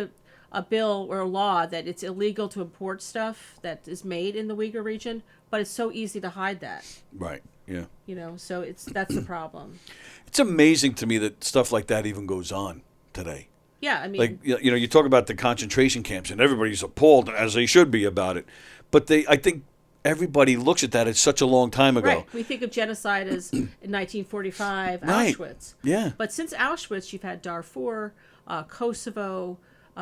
a bill or a law that it's illegal to import stuff that is made in the Uyghur region, but it's so easy to hide that. Right. Yeah. So that's the problem. It's amazing to me that stuff like that even goes on today. Yeah, I mean, like you talk about the concentration camps, and everybody's appalled, as they should be, about it. But I think everybody looks at that as such a long time ago. right. We think of genocide as in 1945 Right. Auschwitz. Yeah. But since Auschwitz, you've had Darfur, Kosovo,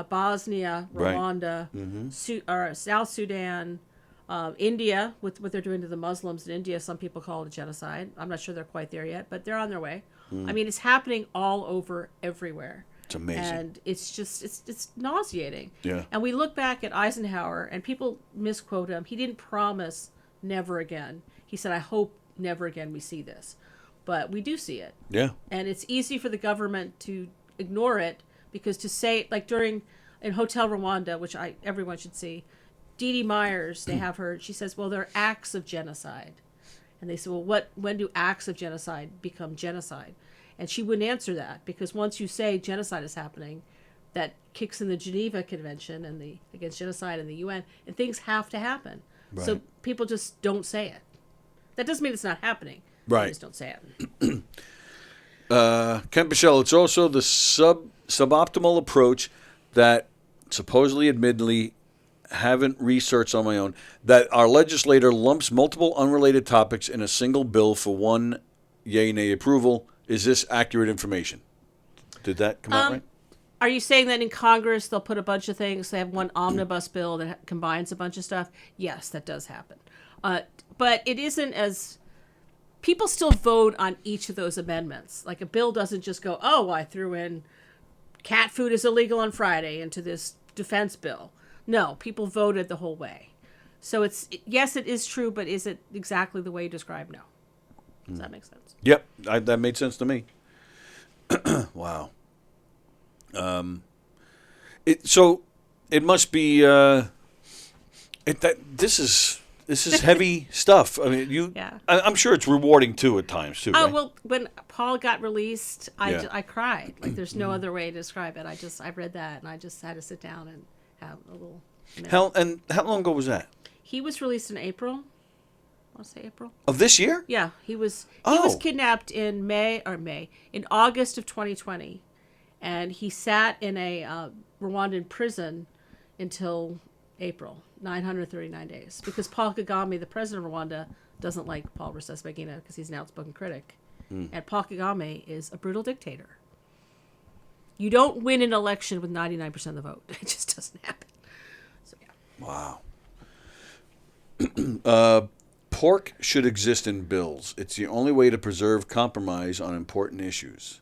Bosnia, Right. Rwanda, South Sudan, India, with what they're doing to the Muslims in India. Some people call it a genocide. I'm not sure they're quite there yet, but they're on their way. I mean, it's happening all over, everywhere. It's amazing. And it's just, it's nauseating. Yeah. And we look back at Eisenhower, and people misquote him. He didn't promise never again. He said, I hope never again we see this. But we do see it. Yeah. And it's easy for the government to ignore it, because to say, like in Hotel Rwanda, which everyone should see, Dee Dee Myers, they have her, she says, well, they're acts of genocide. And they say, well, when do acts of genocide become genocide? And she wouldn't answer that, because once you say genocide is happening, that kicks in the Geneva Convention and against genocide and the UN, and things have to happen. Right. So people just don't say it. That doesn't mean it's not happening. Right. They just don't say it. Ken Bichelle, it's also the suboptimal approach that supposedly, admittedly, haven't researched on my own, that our legislator lumps multiple unrelated topics in a single bill for one yay nay approval. Is this accurate information? Did that come out right? Are you saying that in Congress they'll put a bunch of things? They have one omnibus bill that combines a bunch of stuff? Yes, that does happen. But it isn't as... People still vote on each of those amendments. Like, a bill doesn't just go, oh, I threw in cat food is illegal on Friday into this defense bill. No, people voted the whole way. So yes, it is true, but is it exactly the way you described? No. Does that make sense? Yep, that made sense to me. Wow. So it must be this is heavy stuff. I mean, Yeah. I'm sure it's rewarding too at times too. Oh, right? well, when Paul got released, Yeah. I cried. Like, there's no other way to describe it. I read that, and I just had to sit down and have a little minute. How long ago was that? He was released in April. I want to say April. Of this year? Yeah, he was Oh. kidnapped in August of 2020, and he sat in a Rwandan prison until April, 939 days, because Paul Kagame, the president of Rwanda, doesn't like Paul Rusesabagina because he's an outspoken critic, and Paul Kagame is a brutal dictator. You don't win an election with 99% of the vote. It just doesn't happen. So yeah. Wow. Pork should exist in bills. It's the only way to preserve compromise on important issues.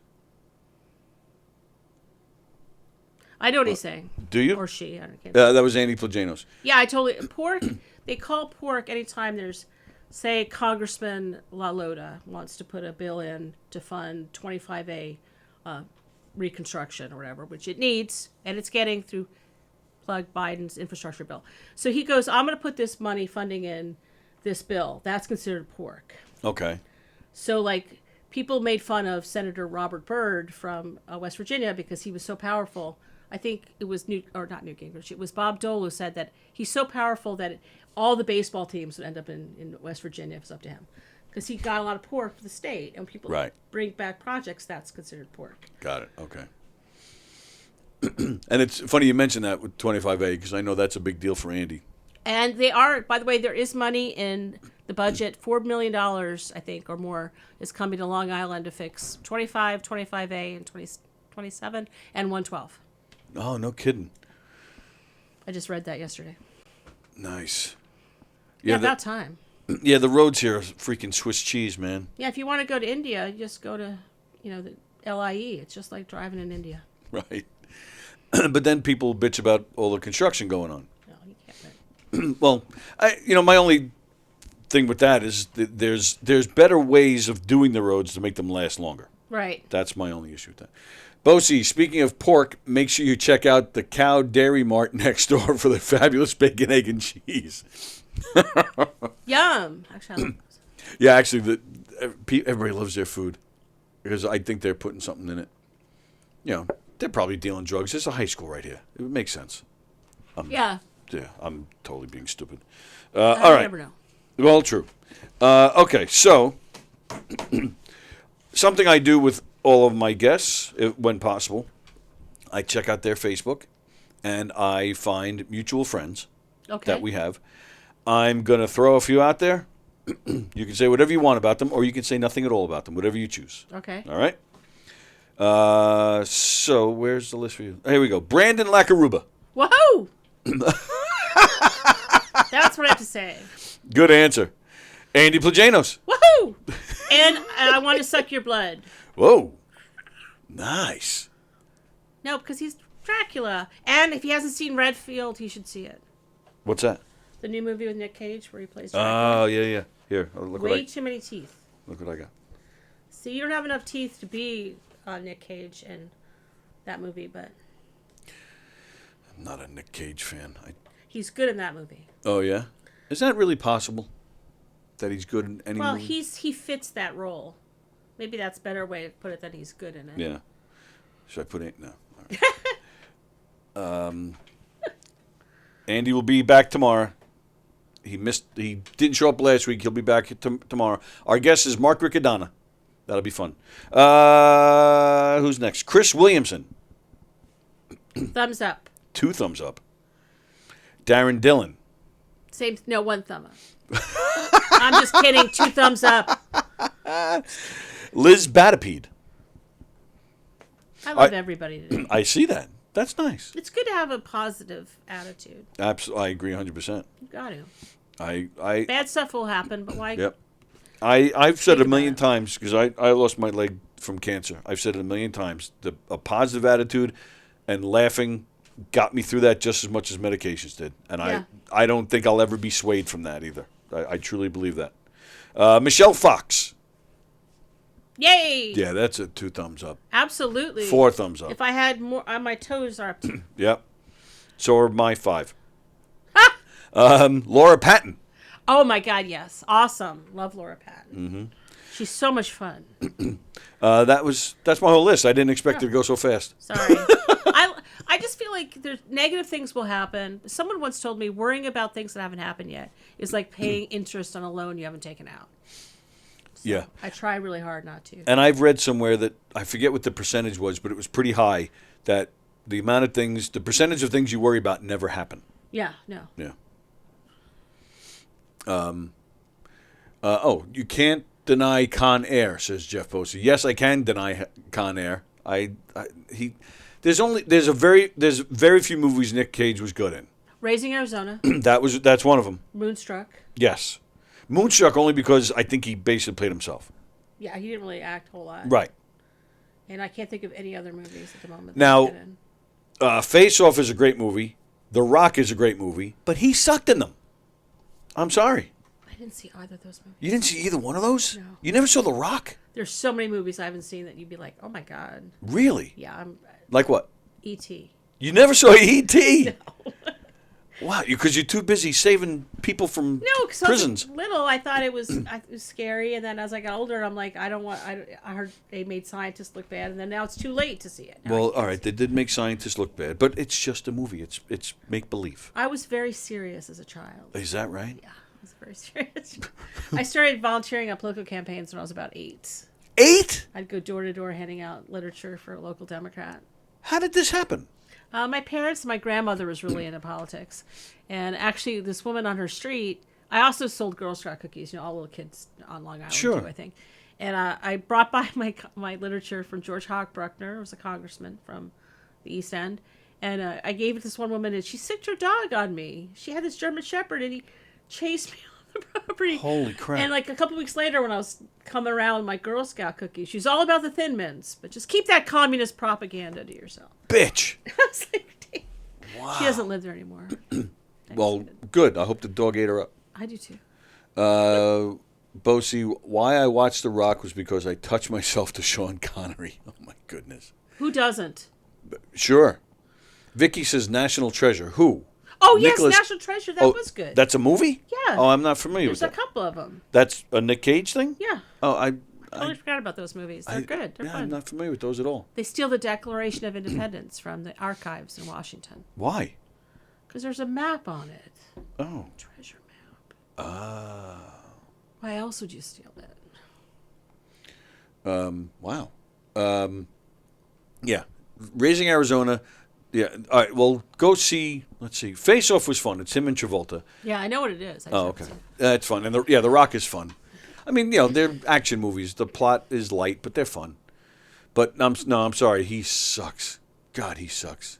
I know what he's saying. Do you? Or she. I don't care. That was Andy Plagianos. Yeah, I totally. Pork, they call pork anytime there's, say, Congressman La Lota wants to put a bill in to fund 25A reconstruction or whatever, which it needs, and it's getting through plug Biden's infrastructure bill. So he goes, I'm going to put this money funding in this bill. That's considered pork. Okay. So, like, people made fun of Senator Robert Byrd from West Virginia because he was so powerful. I think it was not Newt Gingrich. It was Bob Dole who said that he's so powerful that all the baseball teams would end up in West Virginia if it's up to him, because he got a lot of pork for the state. And when people bring back projects, that's considered pork. Got it. Okay. And it's funny you mentioned that with 25A, because I know that's a big deal for Andy. And they are, by the way, there is money in the budget, $4 million, I think, or more, is coming to Long Island to fix 25, 25A, and 27, and 112. Oh, no kidding. I just read that yesterday. Nice. Yeah, about time. Yeah, the roads here are freaking Swiss cheese, man. Yeah, if you want to go to India, you just go to, the LIE. It's just like driving in India. Right. But then people bitch about all the construction going on. No, you can't. Well, my only thing with that is that there's better ways of doing the roads to make them last longer. Right. That's my only issue with that. Bosie, speaking of pork, make sure you check out the Cow Dairy Mart next door for the fabulous bacon, egg, and cheese. Yum. Actually, I love those. Yeah, actually, everybody loves their food because I think they're putting something in it. They're probably dealing drugs. There's a high school right here. It makes sense. Yeah. Yeah, I'm totally being stupid. I all right. never know. Well, true. Okay, so something I do with all of my guests, when possible, I check out their Facebook, and I find mutual friends that we have. I'm going to throw a few out there. You can say whatever you want about them, or you can say nothing at all about them, whatever you choose. Okay. All right? So where's the list for you? Here we go. Brandon Lacaruba. Whoa! That's what I have to say. Good answer. Andy Plajanos. Woohoo! And I want to suck your blood. Whoa. Nice. No, because he's Dracula. And if he hasn't seen Redfield, he should see it. What's that? The new movie with Nick Cage where he plays Dracula. Oh, yeah. Here, look Way too many teeth. Look what I got. See, you don't have enough teeth to be Nick Cage in that movie, but... I'm not a Nick Cage fan. He's good in that movie. Oh, yeah? Is that really possible? That he's good in any movie? Well, he fits that role. Maybe that's a better way to put it than he's good in it. Yeah. Should I put it? No. All right. Andy will be back tomorrow. He didn't show up last week. He'll be back tomorrow. Our guest is Mark Riccadonna. That'll be fun. Who's next? Chris Williamson. Thumbs up. 2 thumbs up. Darren Dillon. One thumb up. I'm just kidding. 2 thumbs up. Liz Batapede. I love everybody today. I see that. That's nice. It's good to have a positive attitude. Absolutely, I agree 100%. You got to. I Bad stuff will happen, but why? Yep. I've said it a million times because I lost my leg from cancer. I've said it a million times. A positive attitude and laughing got me through that just as much as medications did. And I don't think I'll ever be swayed from that either. I truly believe that. Michelle Fox. Yay! Yeah, that's a 2 thumbs up. Absolutely. 4 thumbs up. If I had more, my toes are up. Yep. So are my 5. Laura Patton. Oh my God, yes. Awesome. Love Laura Patton. Mm-hmm. She's so much fun. That's my whole list. I didn't expect it to go so fast. Sorry. I just feel like there's negative things will happen. Someone once told me worrying about things that haven't happened yet is like paying interest on a loan you haven't taken out. So yeah. I try really hard not to. And I've read somewhere that, I forget what the percentage was, but it was pretty high, that the percentage of things you worry about never happen. Yeah, no. Yeah. You can't deny Con Air, says Jeff Posey. Yes, I can deny Con Air. There's very few movies Nick Cage was good in. Raising Arizona. That's one of them. Moonstruck. Yes. Moonstruck only because I think he basically played himself. Yeah, he didn't really act a whole lot. Right. And I can't think of any other movies at the moment. Now, Face Off is a great movie. The Rock is a great movie, but he sucked in them. I'm sorry. I didn't see either of those movies. You didn't see either one of those? No. You never saw The Rock? There's so many movies I haven't seen that you'd be like, oh my God. Really? Yeah, Like what? E.T. You never saw E.T.? No. Wow, because you're too busy saving people from prisons. I was little, I thought it was scary, and then as I got older, I'm like, I heard they made scientists look bad, and then now it's too late to see it. Well, all right, they did make scientists look bad, but it's just a movie. It's make-believe. I was very serious as a child. Is that right? Yeah, I was very serious. I started volunteering on political campaigns when I was about 8. 8? I'd go door to door handing out literature for a local Democrat. How did this happen? My parents, my grandmother was really into politics. And actually, this woman on her street, I also sold Girl Scout cookies, all little kids on Long Island, sure. too, I think. And I brought by my literature from George Hochbruckner, who was a congressman from the East End. And I gave it to this one woman, and she sicked her dog on me. She had this German Shepherd, and he chased me on the property. Holy crap. And like a couple weeks later, when I was coming around with my Girl Scout cookies, she's all about the Thin Mints, but just keep that communist propaganda to yourself. Bitch. I was like, wow. She doesn't live there anymore. Well, good. I hope the dog ate her up. I do too. Bosey, why I watched The Rock was because I touched myself to Sean Connery. Oh, my goodness. Who doesn't? Sure. Vicky says National Treasure. Who? Oh, yes, National Treasure. That was good. That's a movie? Yeah. Oh, I'm not familiar with that. There's a couple of them. That's a Nick Cage thing? Yeah. Oh, I totally forgot about those movies. They're good. They're fun. I'm not familiar with those at all. They steal the Declaration of Independence from the archives in Washington. Why? Because there's a map on it. Oh. Treasure map. Why else would you steal that? Wow. Yeah. Raising Arizona. Yeah. All right. Well, go see. Let's see. Face Off was fun. It's him and Travolta. Yeah, I know what it is. I just Oh, haven't okay. seen it. It's fun. And The Rock is fun. I mean, they're action movies. The plot is light, but they're fun. But I'm sorry. He sucks. God, he sucks.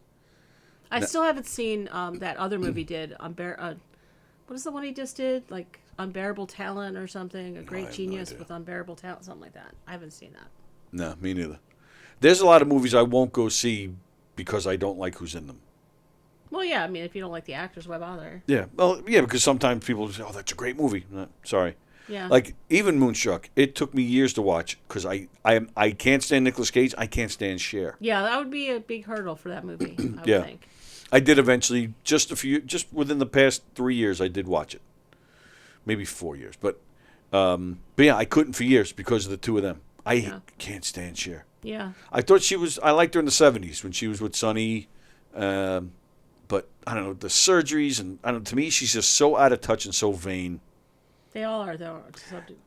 I still haven't seen that other movie did. What is the one he just did? Like Unbearable Talent or something? A Great Genius with Unbearable Talent, something like that. I haven't seen that. No, me neither. There's a lot of movies I won't go see because I don't like who's in them. Well, yeah. I mean, if you don't like the actors, why bother? Yeah. Well, yeah, because sometimes people say, "Oh, that's a great movie." No, sorry. Yeah. Like even Moonstruck, it took me years to watch because I can't stand Nicolas Cage. I can't stand Cher. Yeah, that would be a big hurdle for that movie. I would Yeah. think. I did eventually, just within the past 3 years, I did watch it. Maybe 4 years, but yeah, I couldn't for years because of the two of them. I can't stand Cher. Yeah. I thought I liked her in the 70s when she was with Sonny, but I don't know, the surgeries, and to me, she's just so out of touch and so vain. They all are, though.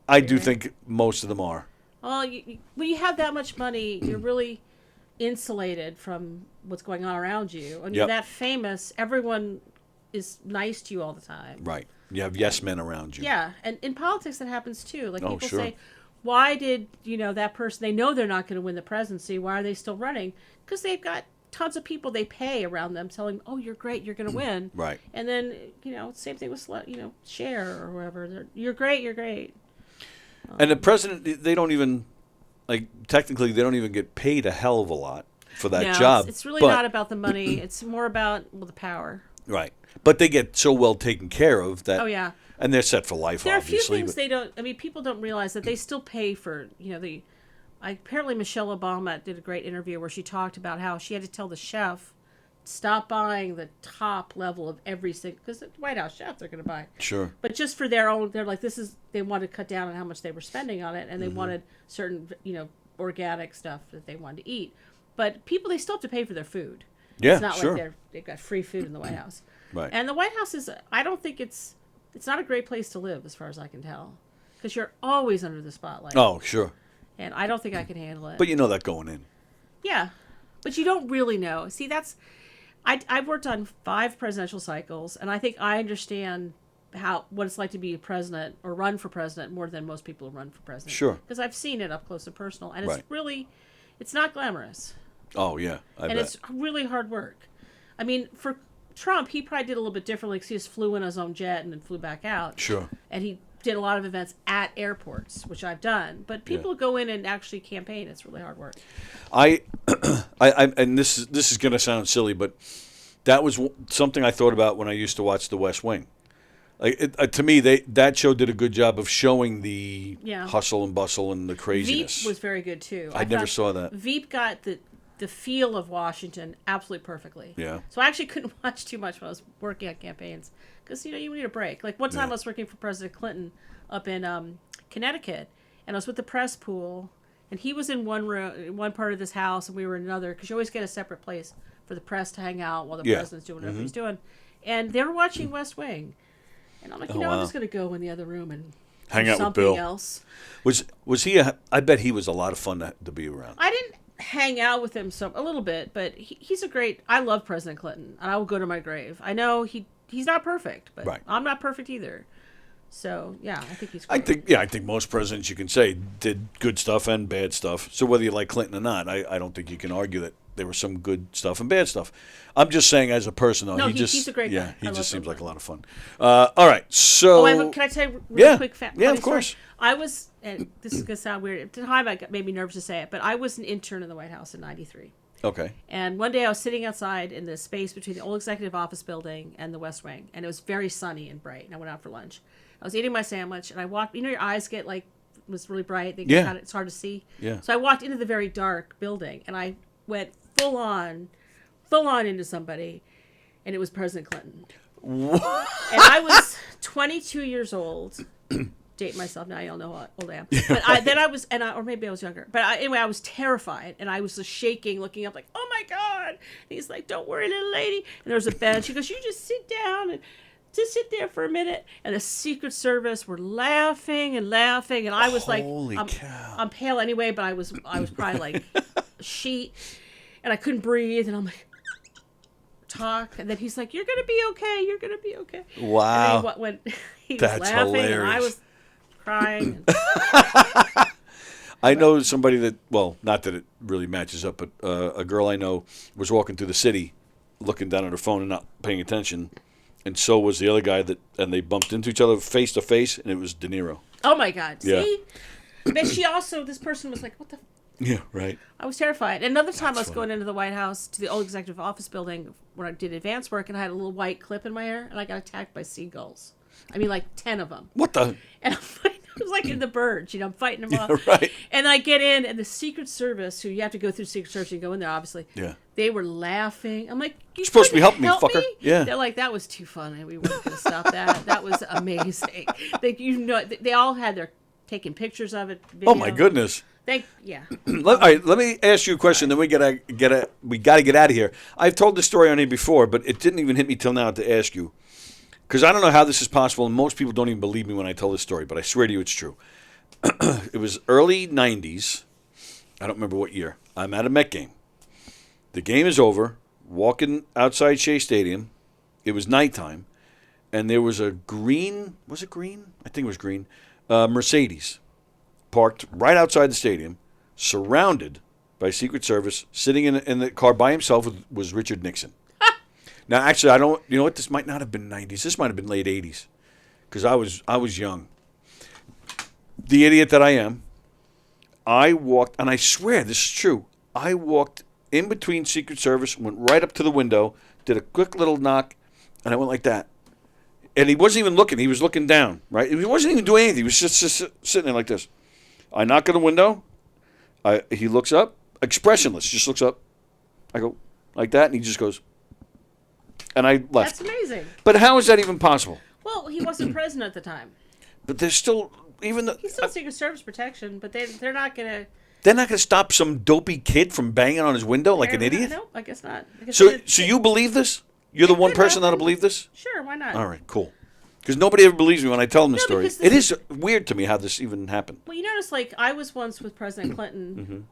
I do think most of them are. Well, when you have that much money, you're really insulated from what's going on around you. When you're that famous, everyone is nice to you all the time. Right. You have yes men around you. Yeah, and in politics that happens too. Like people sure. say, why did, that person, they know they're not going to win the presidency, why are they still running? Because they've got tons of people they pay around them telling them, oh, you're great, you're going to win. Right. And then, same thing with, Cher or whoever. You're great, you're great. And the president, they don't even, technically, they don't even get paid a hell of a lot for that job. It's really not about the money. It's more about the power. Right. But they get so well taken care of that. Oh, yeah. And they're set for life, there obviously. There are a few things people don't realize that they still pay for, apparently Michelle Obama did a great interview where she talked about how she had to tell the chef, stop buying the top level of every single, because the White House chefs are going to buy. Sure. But just for their own, they're like, they wanted to cut down on how much they were spending on it, and they wanted certain, organic stuff that they wanted to eat. But people, they still have to pay for their food. Yeah, it's not sure. like they've got free food in the White House. Right. And the White House I don't think it's not a great place to live as far as I can tell. Because you're always under the spotlight. Oh, sure. And I don't think I can handle it. But you know that going in. Yeah. But you don't really know. See, I've worked on 5 presidential cycles, and I think I understand what it's like to be a president or run for president more than most people who run for president. Sure. Because I've seen it up close and personal, and Right. it's not glamorous. Oh, yeah. I bet. It's really hard work. I mean, for Trump, he probably did a little bit differently because he just flew in his own jet and then flew back out. Sure. And he did a lot of events at airports, which I've done. But people who go in and actually campaign, it's really hard work. I and this is going to sound silly, but that was something I thought about when I used to watch The West Wing. To me, that show did a good job of showing the hustle and bustle and the craziness. Veep was very good too. I never saw that. Veep got the feel of Washington absolutely perfectly. Yeah. So I actually couldn't watch too much when I was working on campaigns because you need a break. Like one time I was working for President Clinton up in Connecticut, and I was with the press pool, and he was in one room, one part of this house, and we were in another because you always get a separate place for the press to hang out while the president's doing whatever he's doing. And they were watching West Wing, and I'm like, I'm just going to go in the other room and hang do out with something Bill. else. Was he? I bet he was a lot of fun to be around. I didn't hang out with him a little bit, but he's I love President Clinton, and I will go to my grave. I know he's not perfect, but Right. I'm not perfect either. So yeah, I think he's great. I think most presidents you can say did good stuff and bad stuff. So whether you like Clinton or not, I don't think you can argue that there was some good stuff and bad stuff. I'm just saying as a person, though, he's a great guy. Yeah, he I just love seems him. like a lot of fun. All right, so Can I tell you really quick yeah, of course. story? I was, and this is gonna sound weird. At the time, made me nervous to say it, but I was an intern in the White House in '93. Okay. And one day I was sitting outside in the space between the old executive office building and the West Wing, and it was very sunny and bright. And I went out for lunch. I was eating my sandwich, and I walked. Your eyes get was really bright. It's hard to see. Yeah. So I walked into the very dark building, and I went full on into somebody, and it was President Clinton. What? And I was 22 years old. Date myself now, you'll know how old I am. But or maybe I was younger. But anyway, I was terrified, and I was just shaking, looking up like, oh my God. And he's like, don't worry, little lady. And there was a bench. He goes, you just sit down and just sit there for a minute. And the Secret Service were laughing, and I was Holy like, cow. I'm pale anyway, but I was probably like a sheet. and I couldn't breathe, and I'm like, talk, and then he's like, "You're gonna be okay. You're gonna be okay." Wow. And then when he was That's laughing, and I hilarious. was crying. I know somebody that, well, not that it really matches up, but a girl I know was walking through the city looking down at her phone and not paying attention. And so was the other guy and they bumped into each other face to face, and it was De Niro. Oh my God! Yeah. See, but this person was like, "What the." Yeah, right. I was terrified. Another time I was going into the White House to the old executive office building when I did advance work, and I had a little white clip in my hair, and I got attacked by seagulls. I mean, like 10 of them. What the? And it was like in the birds, I'm fighting them off. Right. And I get in, and the Secret Service, who you have to go through Secret Service, you go in there, obviously. Yeah. They were laughing. I'm like, "You're supposed to be helping me, fucker." Me? Yeah. They're like, "That was too funny. We weren't going to stop that." That was amazing. They all had their taking pictures of it. Video. Oh my goodness. Yeah. All right, let me ask you a question. Then we got to get out of here. I've told this story on here before, but it didn't even hit me till now to ask you, because I don't know how this is possible, and most people don't even believe me when I tell this story. But I swear to you, it's true. It was early '90s. I don't remember what year. I'm at a Met game. The game is over. Walking outside Shea Stadium. It was nighttime, and there was a green. Was it green? I think it was green. Mercedes. Parked right outside the stadium, surrounded by Secret Service, sitting in the car by himself was Richard Nixon. Now, actually, I don't. You know what? This might not have been '90s. This might have been late '80s, because I was young. The idiot that I am, I walked, and I swear this is true. I walked in between Secret Service, went right up to the window, did a quick little knock, and I went like that. And he wasn't even looking. He was looking down. Right? He wasn't even doing anything. He was just sitting there like this. I knock on the window. He looks up, expressionless, just looks up. I go like that, and he just goes. And I left. That's amazing. But how is that even possible? Well, he wasn't president at the time. But there's still He's still Secret Service protection, but they're not gonna. They're not going to stop some dopey kid from banging on his window like an idiot. No, I guess not. So you believe this? You're the one person that'll believe this? Sure, why not? All right, cool. Because nobody ever believes me when I tell them the story. because It is weird to me how this even happened. Well, you notice, like, I was once with President Clinton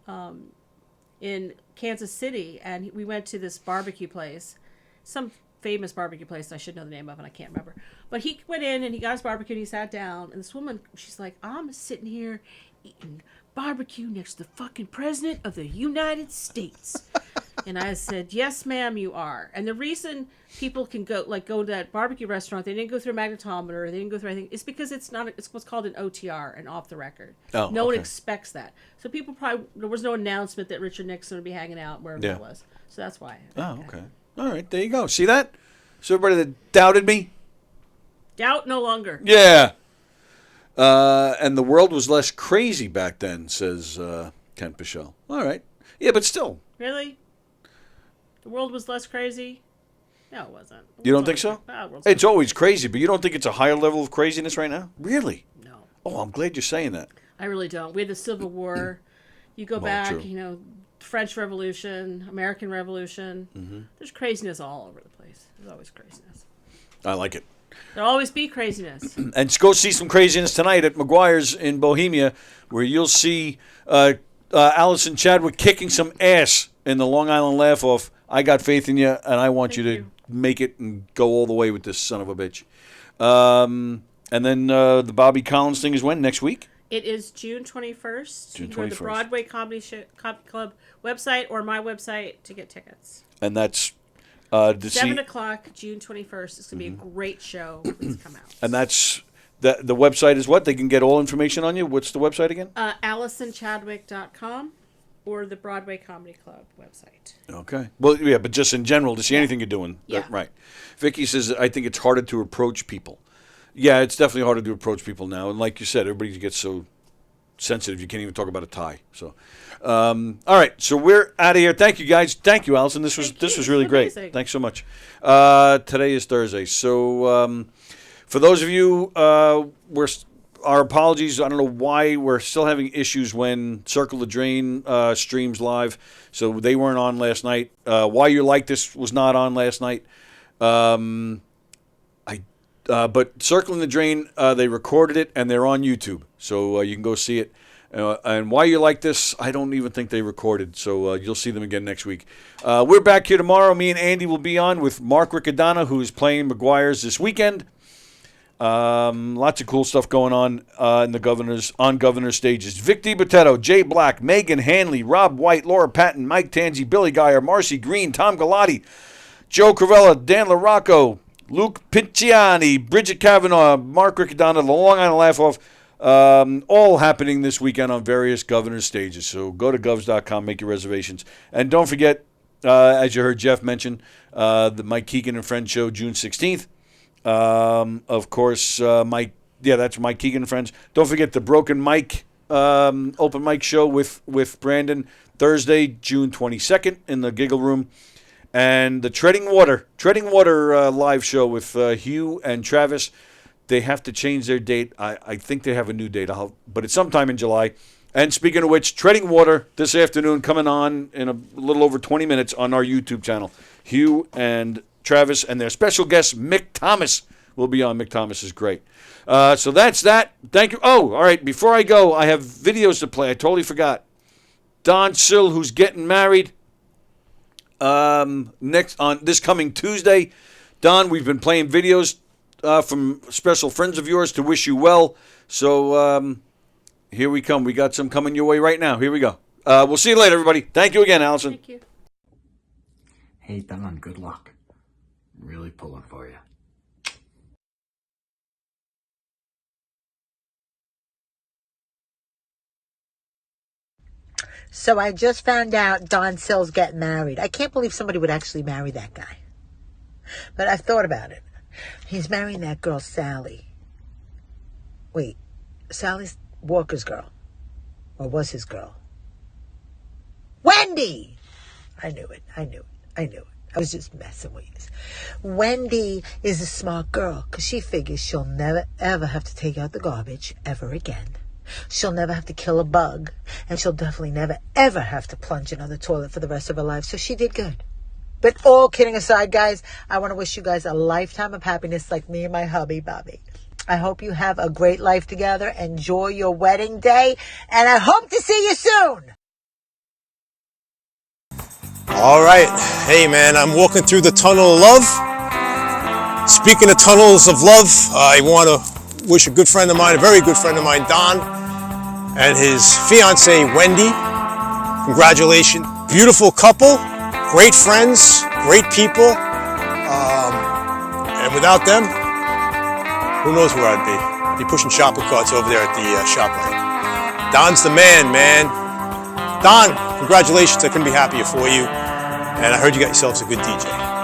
in Kansas City, and we went to this barbecue place, some famous barbecue place I should know the name of, and I can't remember. But he went in, and he got his barbecue, and he sat down, and this woman, she's like, "I'm sitting here eating barbecue next to the fucking President of the United States." And I said, "Yes, ma'am, you are." And the reason people can go to that barbecue restaurant, they didn't go through a magnetometer, they didn't go through anything, it's because it's what's called an OTR, an off the record. Oh, no one okay. expects that. So there was no announcement that Richard Nixon would be hanging out wherever it was. So that's why. Oh, okay. All right, there you go. See that? So everybody that doubted me? Doubt no longer. Yeah. And the world was less crazy back then, says Ken Pichelle. All right. Yeah, but still. Really? The world was less crazy? No, it wasn't. You don't think so? It's always crazy, but you don't think it's a higher level of craziness right now? Really? No. Oh, I'm glad you're saying that. I really don't. We had the Civil War. You go back, true. French Revolution, American Revolution. Mm-hmm. There's craziness all over the place. There's always craziness. I like it. There'll always be craziness. And go see some craziness tonight at McGuire's in Bohemia, where you'll see Alyson Chadwick kicking some ass in the Long Island Laugh-Off. I got faith in you, and I want you to make it and go all the way with this son of a bitch. And then the Bobby Collins thing is when? Next week? It is June 21st. June You can go to 21st. the Broadway Comedy Club website or my website to get tickets. And that's 7 o'clock, June 21st. It's going to be a great show. Please come out. And that's the website is what? They can get all information on you? What's the website again? AlysonChadwick.com or the Broadway Comedy Club website. Okay. Well, yeah, but just in general, to see anything you're doing. Yeah. Right. Vicky says, I think it's harder to approach people. Yeah, it's definitely harder to approach people now. And like you said, everybody gets so sensitive you can't even talk about a tie. So, all right. So we're out of here. Thank you, guys. Thank you, Alyson. This was really great. Thanks so much. Today is Thursday. So for those of you, our apologies. I don't know why we're still having issues when Circle the Drain streams live. So they weren't on last night. Why You Like This was not on last night. But Circling the Drain, they recorded it, and they're on YouTube. So you can go see it. And Why You Like This, I don't even think they recorded, so you'll see them again next week. We're back here tomorrow. Me and Andy will be on with Mark Riccadonna, who's playing McGuire's this weekend. Lots of cool stuff going on in the Governor's stages. Vic DiBattista, Jay Black, Megan Hanley, Rob White, Laura Patton, Mike Tanzi, Billy Geyer, Marcy Green, Tom Galati, Joe Cravella, Dan LaRocco, Luke Picciani, Bridget Kavanaugh, Mark Riccadonna, the Long Island Laugh-Off, all happening this weekend on various Governor's stages. So go to govs.com, make your reservations. And don't forget, as you heard Jeff mention, the Mike Keegan and Friends show, June 16th. Of course, that's Mike Keegan and Friends. Don't forget the Broken Mike open mic show with Brandon, Thursday, June 22nd in the Giggle Room. And the Treading Water live show with Hugh and Travis. They have to change their date. I think they have a new date, but it's sometime in July. And speaking of which, Treading Water this afternoon, coming on in a little over 20 minutes on our YouTube channel. Hugh and Travis and their special guest, Mick Thomas, will be on. Mick Thomas is great. So that's that. Thank you. Oh, all right. Before I go, I have videos to play. I totally forgot. Don Sill, who's getting married next on this coming Tuesday. Don, we've been playing videos from special friends of yours to wish you well. So here we come. We got some coming your way right now. Here we go. We'll see you later, everybody. Thank you again, Alyson. Thank you. Hey, Don, good luck. Really pulling for you. So I just found out Don Sill's getting married. I can't believe somebody would actually marry that guy. But I've thought about it. He's marrying that girl, Sally. Wait, Sally's Walker's girl. Or was his girl? Wendy! I knew it. I was just messing with you. Wendy is a smart girl because she figures she'll never, ever have to take out the garbage ever again. She'll never have to kill a bug. And she'll definitely never, ever have to plunge into the toilet for the rest of her life. So she did good. But all kidding aside, guys, I want to wish you guys a lifetime of happiness like me and my hubby, Bobby. I hope you have a great life together. Enjoy your wedding day. And I hope to see you soon. All right. Hey, man, I'm walking through the tunnel of love. Speaking of tunnels of love, I want to wish a good friend of mine, a very good friend of mine, Don, and his fiancée, Wendy. Congratulations. Beautiful couple, great friends, great people. And without them, who knows where I'd be. Be pushing shopping carts over there at the shop line. Don's the man. Don, congratulations. I couldn't be happier for you. And I heard you got yourselves a good DJ.